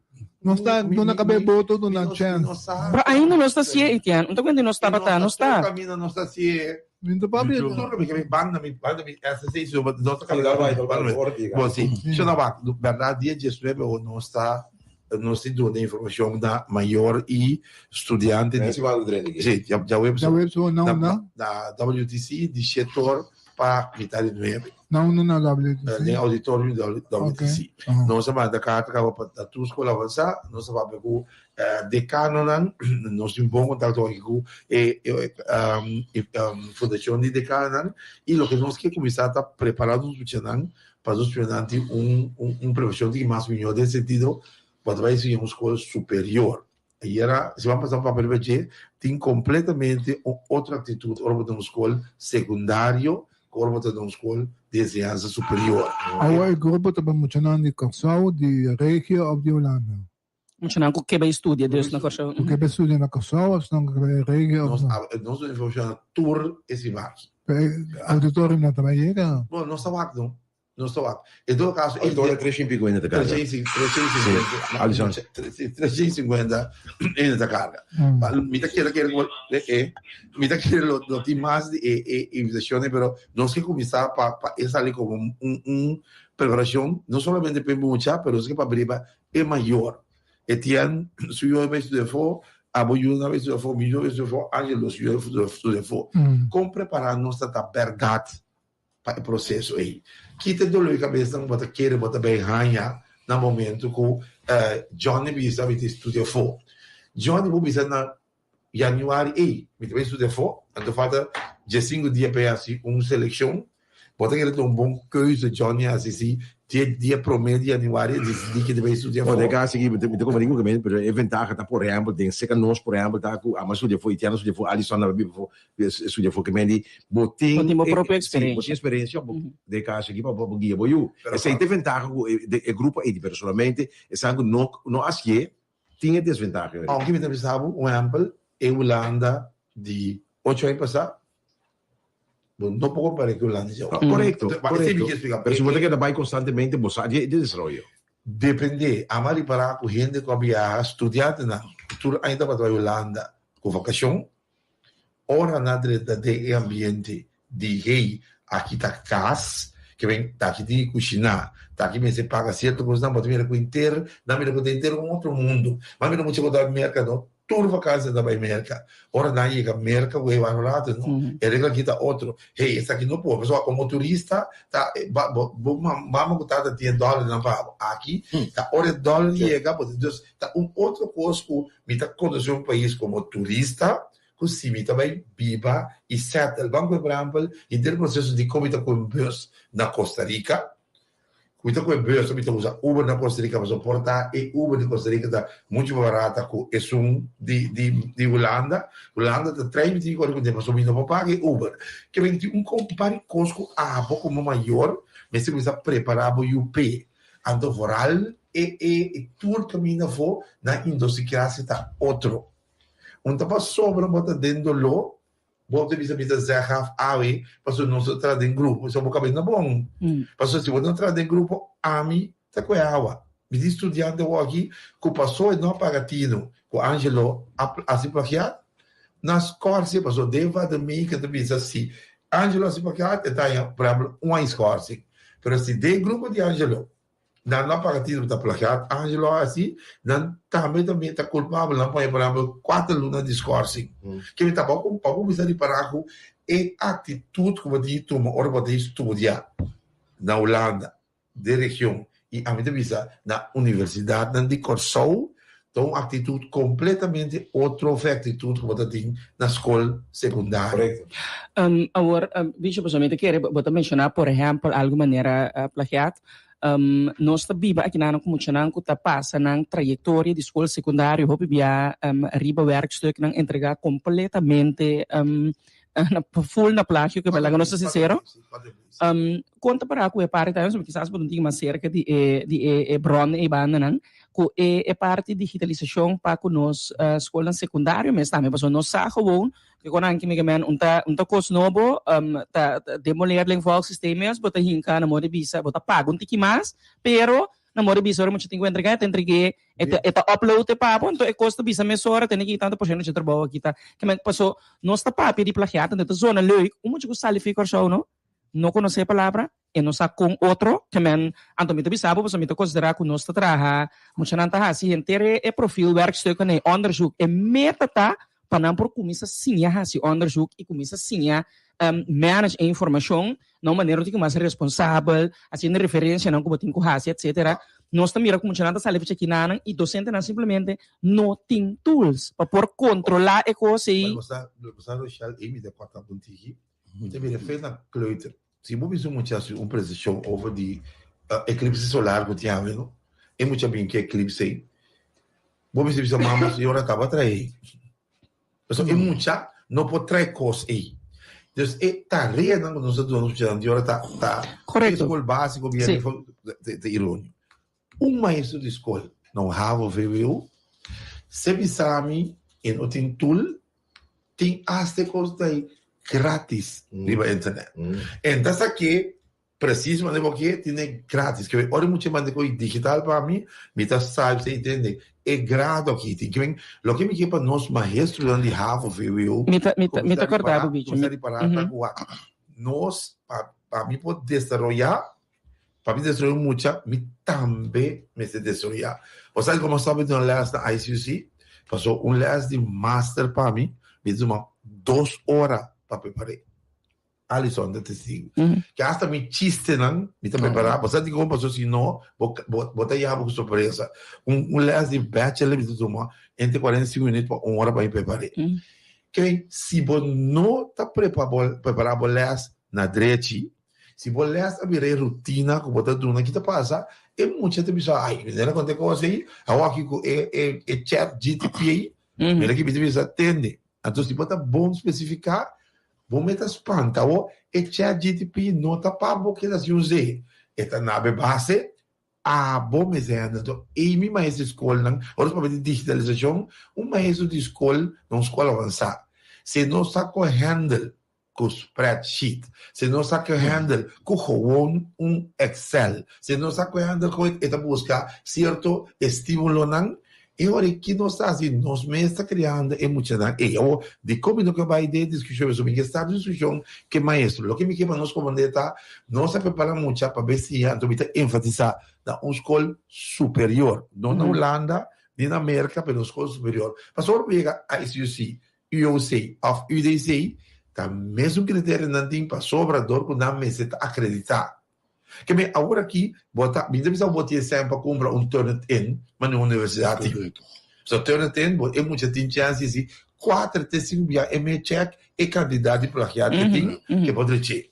Nós tá não na cabe boto do na chance. Ba ainda nós ta siya itian. Unta quando nós tava ta, nós ta. Caminho nós tá se Minto papi. Tudo bem que banda me essa sei se nós tá caminhando. Bom, sim. Deixa eu na verdade dia de escrever ou nós tá no sentido de informação da maior e estudante de sim, já web da WTC de setor para metade do web. Não WTC. Nem auditório da WTC. Nós vamos da carta para a escola avançar, nós vamos para o decano, nós temos bom contato aqui com a fundação de decano e o que nós queremos começar a preparar os estudantes para os estudantes profissão de mais melhor nesse sentido. Quando vai ser uma escola superior. E era, se vamos passar para o PPG, tem completamente outra atitude. Agora vamos ter uma escola secundária, agora vamos ter uma escola de ensinança superior. Agora o grupo está mencionando de Corsau, de Regia ou de Holanda? Mencionando que vai estudar Deus na Corsau. O que vai estudar na Corsau, senão que vai Regia ou... Nós funciona tour esse março. Auditório não também chega? Bom, não está lá, não. Não estou lá. Em todo caso, ele tem 350 da carga. 350 da carga. Me está querendo lo tem mais de invitações, pero nós que começar para essa ali como preparação, não somente para muita, pero que para briba é maior. Etienne, se eu vou estudar for, Aboiu na vez estudar for, Milho vez estudar for, Angelo se eu estudar for. Como preparar nossa verdade para o processo aí. Kita dulu a cabeça não bota querer bota bem ranha no momento que Johnny bisa me estudia for. Johnny bisa na januário aí me também estudia for. Então falta 5 dias para assim seleção. Bota querer ter bom coisa Johnny assim dia promedio januário de que deve estudar for. Pode cá seguir me como digo que mas é vantagem tá por exemplo tem seca nós por exemplo tá com a maioria foi italiano estudia for Alisson na bíblia for estudia for que mendi botin uma própria experiência de cá seguir para o guia boiu essa tem vantagem o grupo é personalmente essa não assim tinha desvantagem aunque me pensava exemplo é Holanda de 8 anos passado. Não pode comparar com o Holanda. Correto. Pero se você quer vai constantemente buscar de desenvolvimento. Depende. A mari para com gente que havia estudado na cultura ainda para a Holanda com vacação. Ora na de ambiente de rei aqui tá casa que vem tá aqui de cozinhar. Tá aqui me se paga certo coisa não pode vir com inteiro, não me com inteiro com outro mundo. Mas me não muito da mercado. Turva casa da América. Ora daí a América o vai lá, não. É regra que tá outro. Hey, essa aqui não pode. Pessoal, como turista, tá vamos botar de $10 na pago. Aqui, tá hora dólar chega, porque Deus tá outro custo, me tá conhecer um país como turista, que se me também viva e settle. Vamos por exemplo, em ter processo de como tá com bus na Costa Rica. Cuida com o bus, também usa Uber na Costa Rica para suportar e Uber de Costa Rica está muito barata com esse de Holanda. Holanda está 3,24 tempo, mas também não paga Uber. Que vem de compare custo a pouco maior, mas se você preparar o UP, ando foral e tudo caminho for na indústria está outro. Então para sobra bota dentro lo Bota bisa zeggen, awe, paso não se trata em grupo, isso é um bocadinho bom. Paso se você não trata em grupo, ami, tá com água. Me diz estudante aqui, que passou e não pagatino, com Angelo, assim plagiado, nas cortes, passou deva de mim, que também assim, Angelo assim plagiado, está por exemplo, uma escorce. Pero se de grupo de Angelo, não pagatino está plagiado, Angelo assim, não também está culpável, não põe, por exemplo, 4 lunas de escorce. Que me está bom, para começar a parar com a atitude que você toma, hora você estudar na Holanda, de região, e a minha vista na universidade, de Corsau, então uma atitude completamente outra atitude que você tem na escola secundária. Agora, vice presidente, quero mencionar, por exemplo, de alguma maneira plagiado. Nós estamos aqui na comunidade que passa na trajetória de escola secundária, houve via riba werkstuk não entregar completamente full na plagio que vai lá não sei sincero. Conta para aku parte tayo so quizás por mais cerca de bron e banda nang ku parte digitalização para ku nos escola secundária mas também passou nos sa gewoon que quando anche me men unta kos novo ta demoler ling volk sistemas bota hinka na mode bisa bota pago um tiki mais pero na mode bisa mo te encontrar te entregue eta upload te papo então custa bisa mesora tem que tanto por cento de trabalho kita que men passou nos ta papi de plagiado dentro zona leuk muito que salificar show no conoce a palavra e não sabe com outro que men anto mito bisabo pois mito considerar que nós trabalha muito nanta assim inteiro é perfil werkstuk né onderzoek e metata para não por começar sim assim onderzoek e começar sim manage a informação não maneira de que mais responsável assim referência não como tem que fazer etc nós também mira como nanta sale aqui nanan e docente não simplesmente não tem tools para por controlar e coisa aí você Rochelle e me de quarta pontinha você me refere na kleuter se você muito uma precisão over de eclipse solar que tinha vendo é muito bem que eclipse você precisa mamar e ora acaba trair então é muito não pode trair coisas aí então tá real não nós estamos de ora tá correto escola básico bem de irônia maestro de escola não have VWU se bisami e não tem tool tem as coisas aí grátis na internet. Então, aqui, precisamente porque tem grátis. Que olha muito mais de coisa digital para mim, me tá sabe, você entende? É grado aqui. Tem que ver, o que me quer para nós maestros onde have VWU. Me tá acordado, bicho. Nós, para mim poder desenvolver, para mim desenvolver muito, me também me se desenvolver. Você como sabe, no last da ICUC, passou last de master para mim, me deu 2 horas para preparar. Alisson, de testigo. Que hasta me chiste, não? Me está preparado. Você tem como passou se não, botar já com surpresa. Last de bachelor, me deu entre 45 minutos para 1 hora para preparar. Que se você não está preparado para last na direita, se você last a virar rotina, como botar tudo aqui, tá passa, é muito gente pensa, ai, me dá conta coisa aí, a aqui é chat GTP aí, me dá que me diz atende. Então, se você bom especificar, bom meter espanta, o chat GTP não está para porque elas usam. Esta na base, bom mesmo. Então, e maestro de escola, não, ou para de digitalização, maestro de escola, não escola avançada. Se não sabe handle com spreadsheet, se não sabe handle com Excel, se não sabe handle com esta busca certo estímulo, não, e agora que nós estamos assim, nós mesmos estamos criando e muito não, e eu de como não que vai ter discussão sobre esta discussão que maestro, o que me quer para nós comandar, nós preparamos muito para ver se a gente enfatizar na escola superior, não na Holanda, nem na América, mas na escola superior. Mas agora pega a ICUC, UOC, of UDC, tá mesmo critério não tem para sobrador que não me acreditar. Que me agora aqui bota, me deve botar sempre para comprar Turnitin, mas na universidade. So Turnitin, é muita tem chance de 4 5 via check e candidato para que tem que pode ser.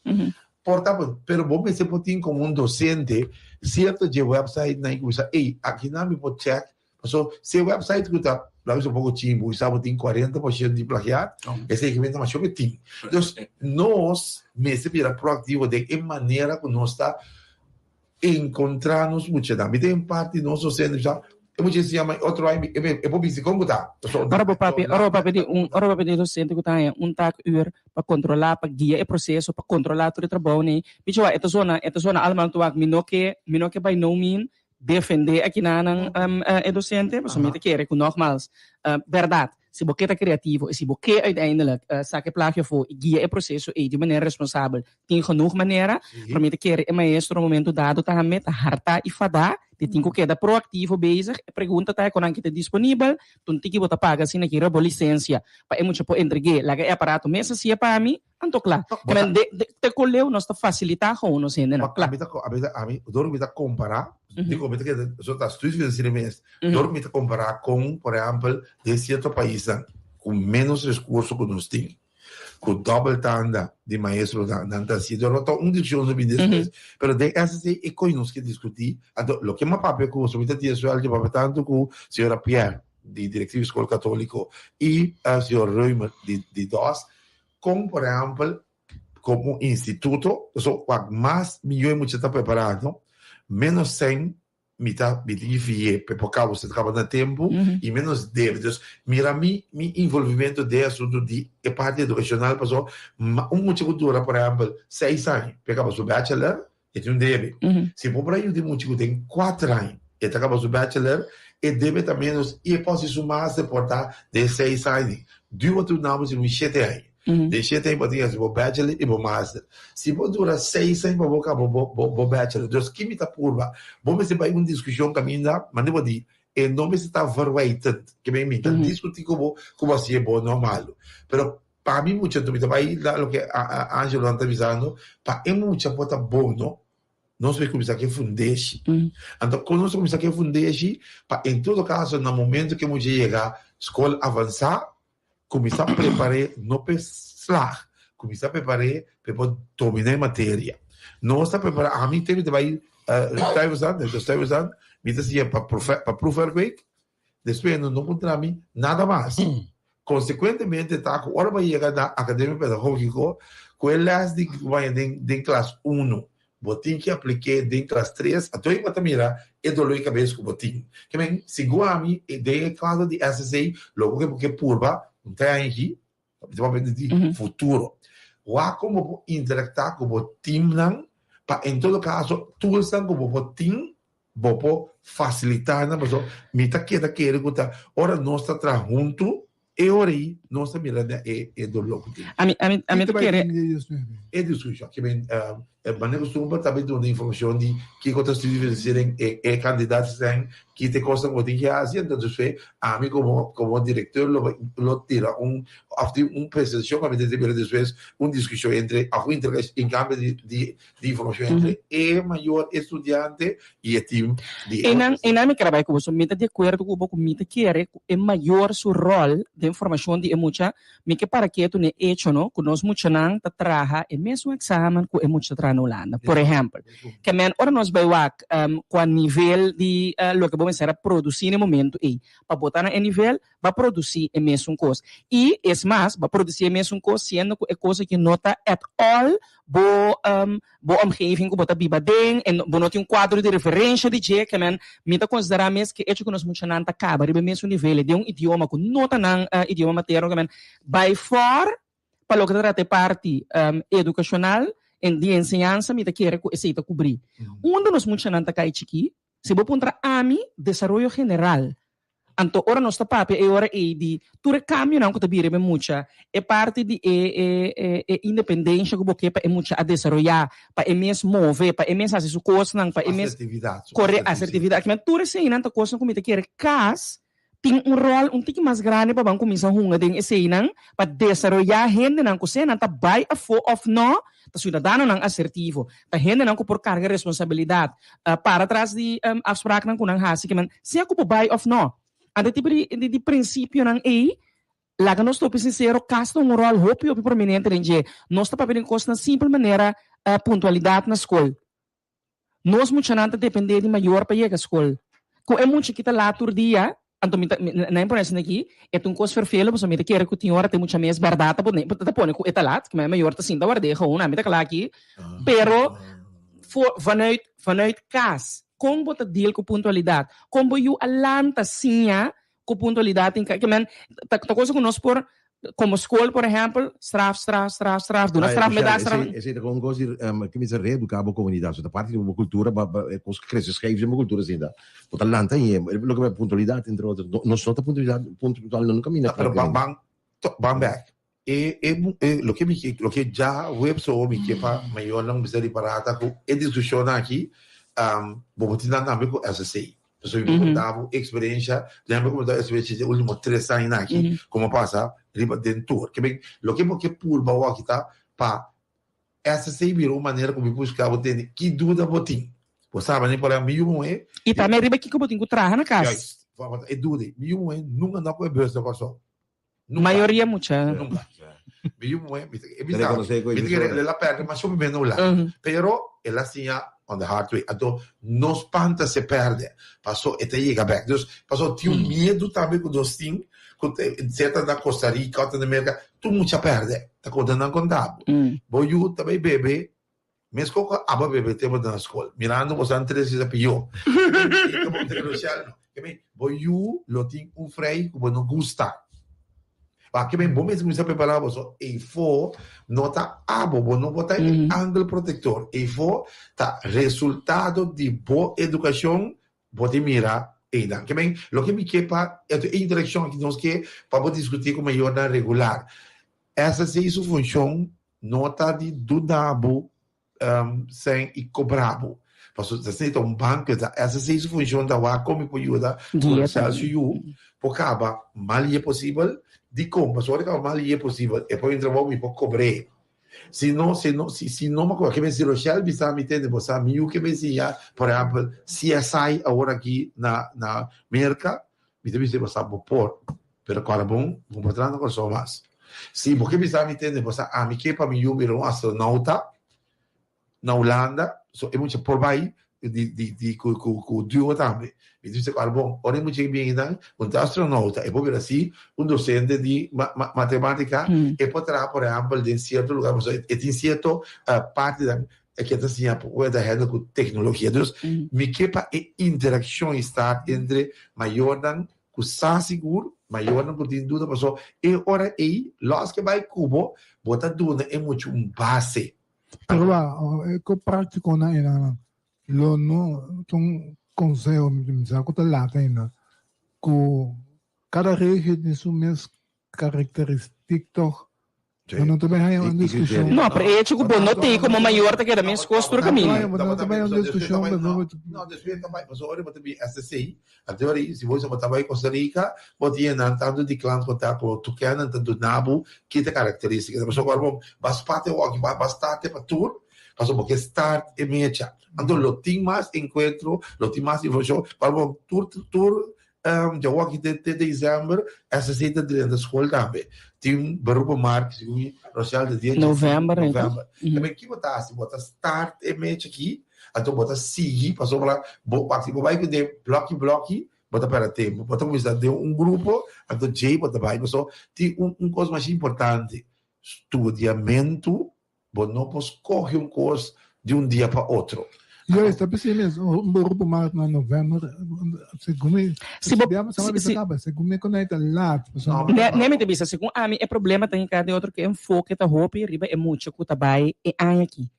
Portanto, pero bom me se pode como docente, certo de website na coisa, aqui não me pode check. So se o website que tá lá um pouco timbo, o sábado tem 40% de plagiar, esse equipamento mais chove tem. Então, nós, se vira proativo de maneira que nós está encontrando muito da tem parte nosso centro já eu vou dizer outro é vou dizer como tá ora papi docente que tá taak-uur para controlar para guiar o processo para controlar todo o trabalho né bicho esta zona almal tuak minoke by no mean defender aqui na docente, mas somente quer que nogmaals, verdade, se você é criativo e se você uiteindelijk zaken plagio voor guia o processo e de maneira responsável, tem genoeg maneira, para mim quer é maestro no momento dado tá met harta e fada, de tem que dar proativo bezig, pergunta tá quando que tá disponível, tu tem que botar paga assim aqui rabo licença, para é muito por entregar, lá é aparato mesa se para mim, anto claro, mas te colheu nós tá facilitar com nós ainda, não claro. A mim, dormi tá comparar, digo, me que só tá estudos financeiros, dormi tá comparar com, por exemplo, de certo país com menos recursos que nós temos. Com double tanda de maestro na cidade, eu não discussão sobre isso, mas de essas é coisas que discutir. Então, o que mais papel que o submetido de Israel de papel tanto com o senhor Pierre de diretivo escola católico e o senhor Reumer de DOS, como por exemplo, como instituto, so, quanto mais milhões você está preparado, menos 100 mitad vitifie per causa você acaba no tempo e menos dívidas. Mira mi envolvimento de assunto de parte educacional passou muita cultura, por exemplo, 6 anos, pegava o bachelor e tem débito. Se for para eu de muito tem 4 anos, e acaba o bachelor e deve também e pode somar se portar de 6 anos. Due outro nome de 7 anos. De 7 anos pode ir para bachelor e para master. Se for dura 6 anos para acabar o bachelor, então que me está curva. Vamos ter uma discussão caminhando, mas não vou dizer, e não me está verweited, que me está discutir como assim é bom normal. Pero para mim muito tu me vai lá o que a Angelo está avisando, para é muito pota bom, não? Nós vamos começar a fundeixe. Então, quando nós começamos a fundeixe, em todo caso, no momento que nós chegar à escola avançar, começar a preparar, não para slag, começar a preparar para dominar a matéria. Não está preparado, a mim tem que vai, está usando, me dizia para provar que, depois não contra mim nada mais. Consequentemente, tá, agora vai chegar na academia pedagógica, com elas de classe 1, botim que apliquei de classe 3, até eu vou mirar, e dou a cabeça com o botim. Que bem, segundo a mim, de caso de SSA, logo que purba, não tem aqui, principalmente de futuro. Lá como interactar com o time, para em todo caso, tudo estão com o time, para facilitar, mas me está querendo que ora nós está junto, e ora aí, nós está mirando e do logo. A mim querer. É discussão, que bem, mas costuma também dar informação de que outras universidades e candidatos têm que te costam o que fazem, então a mim como diretor lo tira apresentação, a mim depois discussão entre em cambio de informação entre o maior estudante e o time de e na minha trabalho com você, me de acordo com o que me querer é maior seu rol de informação de muita, me que para que tu ne hecho no, que nós muita não tá traha e mesmo exame que é muita tra na Holanda, por exemplo, que men ora nós vai com a nível de lo que vamos a produzir no momento e para botar na nível vai produzir a mesma coisa e é mais vai produzir a mesma coisa sendo que é coisa que nota at all bo omgeving ko bota biba ding en bo not yung quadro de referência de je que men mita considerar mes que hecho que nós muito nanta acaba ribe mesmo nível de um idioma com nota nang idioma materno que men by far para lo que trata parte educacional em de ensinança mita quer que aceita cobrir onde nós muito nanta cai chiqui se bo puntra ami desarrollo general. Anto ora nostra papia e ora e di tu recambio não que tabire bem mucha é parte de independência que boque para é mucha a desarrollar para é mesmo mover para é mesmo fazer su coisa não para é mesmo correr assertividade que tu sei não tá coisa como te quer cas tem rol tique mais grande para banco começar hunga ding esse não para desarrollar gente não que não tá by a for of no tá cidadano não assertivo tá gente não que por carga responsabilidade para trás de afspraak não com não hasi que man se a culpa by of no ada tipo de princípio não é lá que nós estou sincero casta rol hopi prominente em nós está para ver coisa na simples maneira pontualidade na escola nós muito não depender de maior para ir à escola com é muito que tá lá todo dia então na importância aqui é um coisa verfelo você me quer que tem hora tem muita mais verdade tá pone com etalat que é maior tá sim da guarda uma me tá lá aqui pero vanuit cas como você deal com pontualidade como you alanta sim com pontualidade que man tá coisa que nós por como escola por exemplo straf do straf me dá straf esse é uma coisa que me serve educar a comunidade da parte de uma cultura coisa que cresce escreve uma cultura assim da o alanta e lo que é pontualidade entre outros não só a pontualidade não caminha pero bang back lo que já web so me que para maior não precisa parada com a discussão aqui vou te dar nome com SSA pessoal que dava experiência lembra como da experiência de últimos 3 anos aqui como passa riba dentro que bem lo que por bawa kita pa SSA virou maneira como buscar o ter que dúvida botim você sabe nem para mim e também riba que botim que traga na casa é dúvida mim nunca não foi besta coisa maioria mucha nunca mim é la perde mas sobre menos lá pero ela tinha on the hard way. Então, não espanta se perde. Passou, até chega back. Então, passou, tinha medo também com os team, certa na Costa Rica, outra na América, tu mucha perde, tá contando não contado. Boiú também bebê, mesmo que aba bebê tempo na escola, mirando você antes de pior. Boiú lo tem freio que não gusta. Aqui bem bom mesmo você preparar você e for nota abo, não botar ângulo protetor, e for tá resultado de boa educação, pode mirar. Que bem, lo que me quepa é a interação que nós que para discutir com maior na regular. Essa é sua função, nota de dudabo sem e cobrabo. Porque você tem banco, essa é sua função da UA, como pode ajudar o Celsius, porque acaba mal é possível, de como, mas olha que mal é possível, e depois entra o para cobrar. Se não, uma coisa que me se Rochelle bisa me entende, você me que me dizia, por exemplo, CSI agora aqui na América, me deve ser você por, pero agora vamos entrar na coisa mais. Se porque bisa me entende, você me que para me virar um astronauta na Holanda, so é muito por aí de com duo também. Me deve ser agora bom, ora muito bem então, astronauta, e por assim, docente de matemática, e poderá, por exemplo, em certo lugar, em certo parte da que está assim, puede hacer com tecnologia. Então, me quepa a interação está entre maior dan com seguro, maior dan com tem dúvida, pessoal, e ora aí, los que vai cubo, bota dúvida é muito base. Pero é que prático na ina, lo no, tong conselho, misal ko talata ina, ko cada região tem suas características. Não também há uma discussão. Não, para ele tipo não tem como maior que era mesmo costura caminho. Não também há uma discussão. Não, discussão também. Mas agora eu também SSI. Até se você botar vai Costa Rica, pode ir tanto de clã contar com tu quer tanto nabo que tem características. Mas agora vamos bastante walk, bastante para tour. Mas porque start e mecha. Então lo tem mais encontro, lo tem mais informação para o tour de walk de dezembro, essa cita dentro da escola também. Tem um barulho marco, segundo Rochelle, de novembro. Também que botar, se botar start e match aqui, então botar seguir, passou para lá, se vai de bloque, bota para tempo, bota começar de um grupo, então J bota vai, mas tem coisa mais importante, estudiamento, não posso correr coisa de dia para outro. Eu estou pensando mesmo, um grupo mais na novembro, segundo me conecta lá. Nem me debisa, segundo a mim, é problema tem cada outro que enfoque tá roupa e riba é muito que tá vai e aí aqui.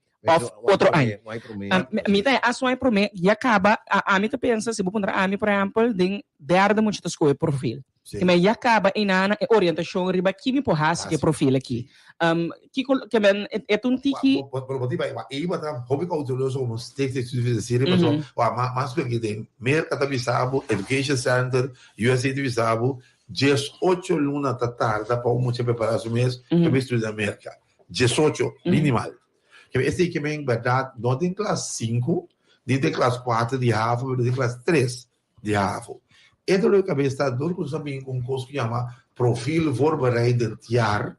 Outro ano. Me tem a sua para mim e acaba a mim tá pensa se vou pôr a mim por exemplo de dar muitas coisas perfil. Que me acaba em nana orientação riba que me porras que perfil aqui. Que men é um tiki. Aí botar hobby cultural como state de série, mas porque tem mercado visado, education center, USA visado, 18 luna da tarde para muito preparar o mês para estudar América. 18 minimal. Que esse que vem verdade, não tem classe 5, nem tem classe 4 de Harvard, mas tem classe 3 de Harvard. Então, eu acabei de estar dando com um curso que chama Profil Voorbereidenjaar.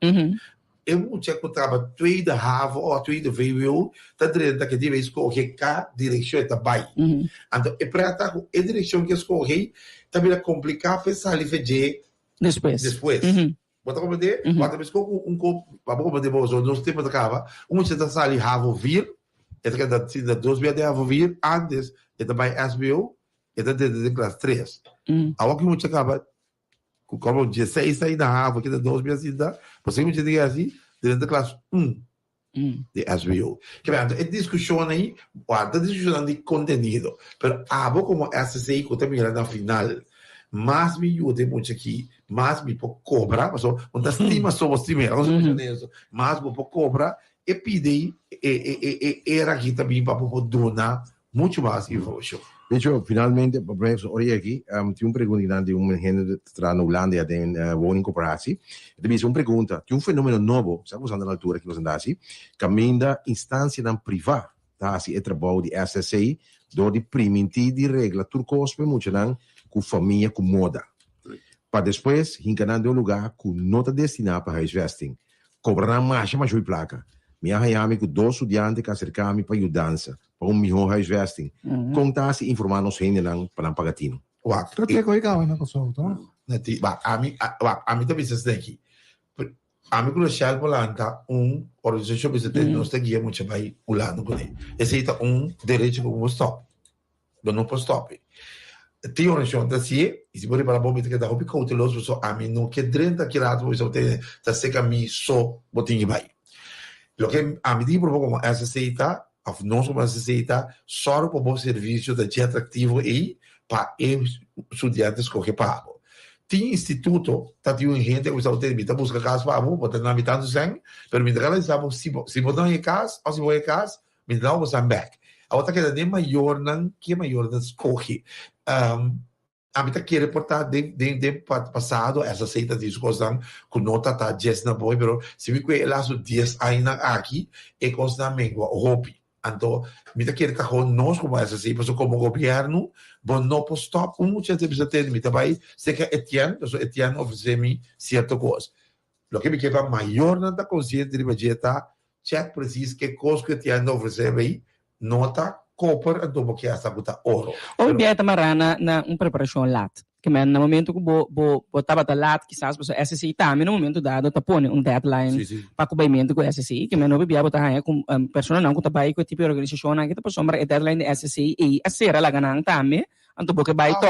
É muito que estava tweede Harvard ou tweede VWO, está dentro que deve escolher cada direção está bem. Então, é para estar com a direção que escolhi, também é complicado pensar ali fazer depois. Bota como de, bota mesmo para como de bolso, nos tempos da cava, você está ali Harvard vir, é que da 2 vezes de Harvard vir, antes é também SBO, é da classe 3. Agora que você acaba como 16 aí na Harvard, que é 2 vezes ainda, você me diz assim, dentro da classe 1 de SBO. Que é discussão aí, guarda discussão de conteúdo, mas como essa aí que também na final, mas me ajuda muito aqui, mas me pode cobrar, mas onde estima sobre os primeiros, mas me pode cobrar e pedir era aqui também para poder dar muito mais informação. De hecho, finalmente, olha aqui, tinha uma pergunta de um gente que está na Holanda e tem woning cooperatie. Então, uma pergunta, tinha um fenômeno novo, sabe, usando na altura que nós andamos assim, caminho da instância privada, tá, assim, é trabalho de SSI, do de permitir de regra, turcos, mas muito não, com família, com moda. Para depois, encanando um lugar com nota destinada para huisvesting. Cobrar mais de placa. Minha amiga com 2 estudantes que acercaram para ajudança, para melhor huisvesting. Contar-se informar nos para não pagatino. Wak. Tapi ko ikaw na kasoto. Nati, ami também se aqui. Ami kulo shal polanta organização que tem nós guia muito vai ulando com ele. Esse é direito como stop. Não pode stop. Tem uma organização da CIE, e se você para bom que dá hopi cauteloso, so ami não que 30 km você tem tá seca mi só botinho vai. Lo que ami digo como essa seita, nós como essa seita, só para bom serviço de atrativo e para estudantes que pago. Tem instituto, tá tem gente que você tem que buscar casa para você, botar na mitad do sangue, pero me dá lá se botar em casa, ou se for em casa, me dá você back. A outra que é nem maior não, que maior não escolhe. A mim tá querendo reportar de passado essa seita de coisas com nota tá 10 na boa, pero se me que lá so 10 ainda aqui é coisa na mengua hopi. Então, me tá querendo carro nós como essa seita, como governo, bom não posso stop muitas vezes ter me também, sei que Etienne oferece-me certa coisa. Lo que me quer maior não tá consciente de budgeta, check preciso que coisa que Etienne oferece nota copper então porque essa buta ouro. Ou biya tamarana na preparação lat. Que man na momento que bo tava da lat quizás você SSI também no momento dado tapone deadline para cobrimento com SSI que man no biya bota hanya com persona não que tabai com tipo de organização na que tá sombra é deadline SSI e a sera lá ganang também anto porque vai to.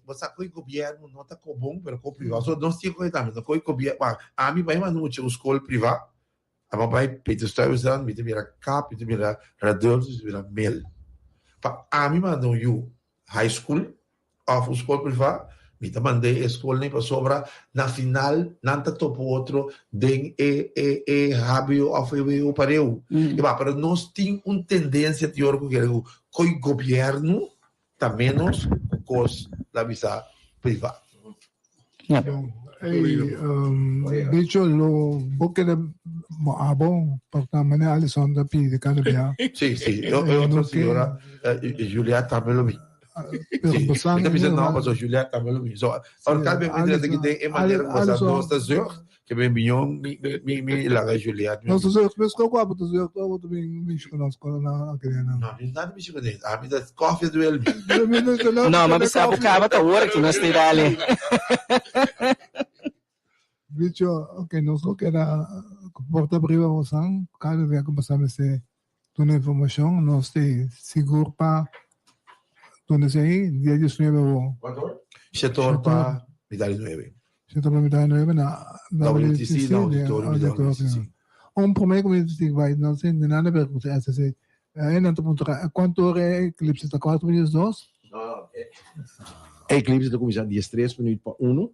Você coi governo nota co bom pero co privado. So nós tinha coisa também, coi governo, a mim vai mais no escola privada. Aber bei Peter Stuyvesant, mit dem ihrer Cap, mit dem ihrer Radiols, mit dem ihrer Mail. Pa ami mandou you high school, of escola privada, mit dem mandei escola nem para sobra, na final, nanta topo outro, den habio of o pareu. E va, pero nós tem tendência teórica que o coi governo tá menos cos la visa privada. De hecho, lo porque de abon para manejar Alison da Pi de Calabria. Sì, outra senhora, Juliette também lo vi. Sim, ik heb gezegd, nou, maar zo Juliette também lo vi. Zo, ora calma, me diz que tem maneira que você gosta de zorg, que bem bem me larga Juliette. Não, se eu penso que eu vou botar zorg, eu vou também me escolher na criança. Não, nada me escolher. A mim da coffee do ele. Não, mas sabe que acaba tá hora que nós tem ali. Dicho, ok, nosotros que era porta priva vosan, cada vez que pasamos toda a informação, nós tem seguro para donde se aí, dia 19 Quanto? Setor para Midali 9. Setor para Midali 9 na WTC, na auditório. Primeiro que vai, não sei nada a ver com essa se não te perguntar quanto é eclipse está 4 minutos 2? A eclipse está começando 13 minutos para 1.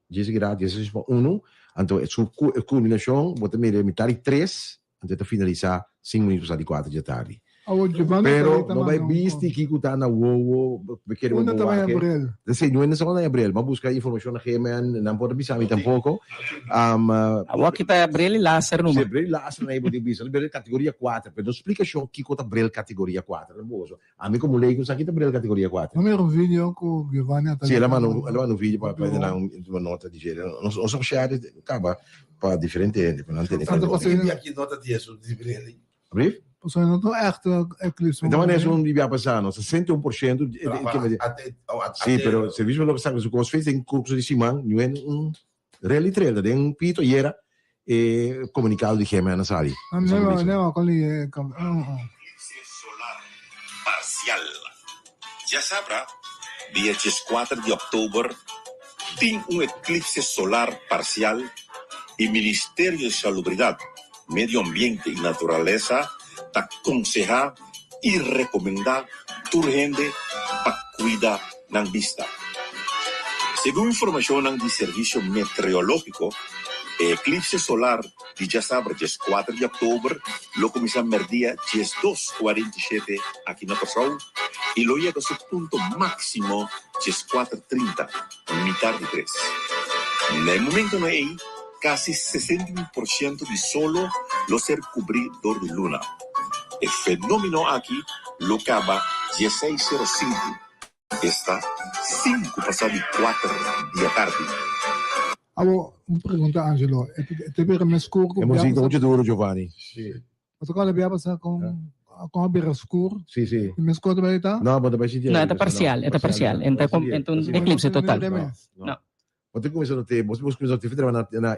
10 graus, 16 para 1. Então, a culminação, bota meio metade 3, até finalizar 5 minutos para 4 de tarde. Pero não vai visto que está na UOO, porque não também é Abril. Não é só na Abril, mas buscar informação na GMN, não pode bisar tampouco. A kita é Abril e Láser, não? Abril e Láser, não é pode bisar. Abril categoria 4, pero explicação que conta Abril categoria 4, não bozo. A mim como leigo, sabe que Abril categoria 4. Não é um vídeo com Giovanni. Sim, ela manda um vídeo para dar uma nota de gênero. Não só share, acaba para diferente, para não ter. Então você tem aqui nota de isso de Abril. Abril? Você não está echt eclipse. Então, é um dia passado, 61%. Sim, mas o serviço que está com os feitos em curso de cima, não é realidade, é pito e era comunicado de GMA na sala. Eclipse solar parcial. Já sabrá, dia 4 de outubro, tem eclipse solar parcial e Ministério de Salubridade, Medio Ambiente e Natureza aconselhar e recomendar urgente para cuidar ng vista. Segundo informação do Serviço Meteorológico, o eclipse solar de Jasabre, 4 de outubro, lo começa a dia 12:47 aqui na Passau e lo llega a seu ponto máximo 4:30, mitad de 3. No momento no hay casi 61% de solo lo ser cubridor de luna. El fenómeno aquí lo acaba 16:05. Está 5 pasado de 4 da tarde. Uma pergunta, Angelo. Te per me scuro. É música muito duro, Giovanni. Mas agora eu passar com com a beira escuro. Sim, sim. Me escuta bem, tá? Não, mas também Não, é parcial, é parcial. Então, eclipse total. Não. Quando começou a ter, você começou a ter trabalhar na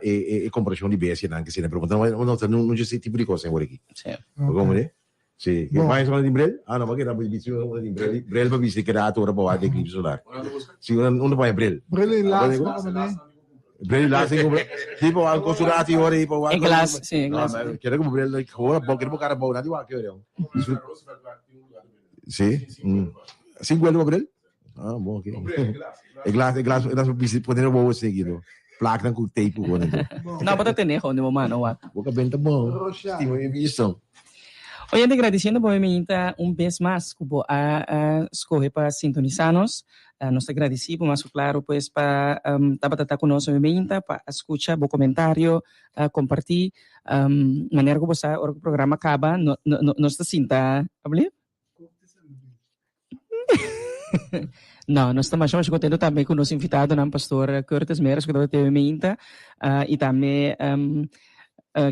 comparação de BS, não, que se ne pergunta, não esse tipo de coisa agora aqui. Sim. Como né? Sim. Que mais uma de Brel? Ah, não, mas que era de bicho de Brel. Brel para bicho que era ator para o eclipse solar. Sim, onde vai Brel? Brel em Las, Brel lá sem tipo a consulati ora e para em glass, sim, em glass. Quero como Brel like ora bom, quero cara bom, nada igual que eu. Sim. Sim, quando Brel? Ah, bom, ok. É glass bicho poder bom seguido. Placa com tape com não, para ter onde o mano, what? Boca bem tá bom. Estima em visão. Hoy agradeciendo obviamente vez más como a escoger para sintonizarnos. Nos agradecemos más claro pues para estar con nosotros obviamente para escuchar o comentario, compartir manera como está el programa acaba no está cinta, ¿hable? No, nós estamos mais contentes também com o nosso invitado, o pastor Curtis Meras, que estava teve minta, e também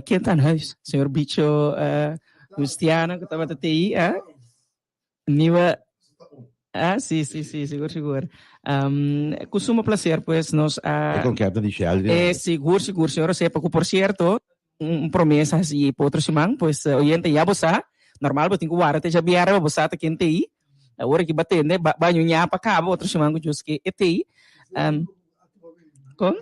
quem está no huis, senhor Bicho Cristiano, que estava aí, Niwa, sim, seguro. Costuma prazer, pues, nós... concreto de Shell. Seguro, senhor, sepa que, por certo, promessa, assim, para outro semana, pues, oyente, já você, normal, eu tenho que guardar, já vier, você está quem tem agora que bater, né? Banho nha para cá, outro chamando de que ETI. Como?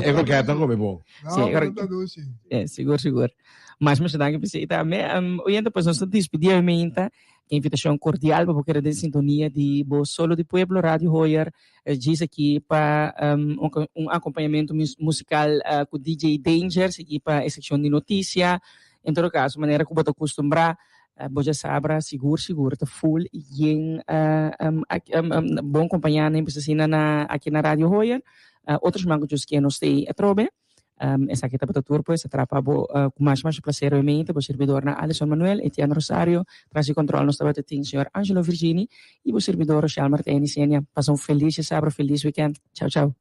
É porque tá como bom. Sim, seguro. Mas me dá que pensei também, hoje depois nós despedir a minha invitação cordial para querer de sintonia de Bo Solo de Pueblo Radio Hoyer, diz aqui para acompanhamento musical com DJ Dangers aqui para a secção de notícia. Em todo caso, maneira que eu vou acostumbrar, já sabe, seguro, tá full e bom companhia, nem precisa aqui na Rádio Hoyer. Outros mangos que não sei a trobe, essa aqui tá para tour, pois se trapa com mais prazer realmente, o servidor na Alisson Manuel, Etienne Rosario, traz controle nos trabalho tem o senhor Angelo Virgini e o servidor Rochelle Martini Senia. Passam feliz sábado, feliz weekend. Tchau.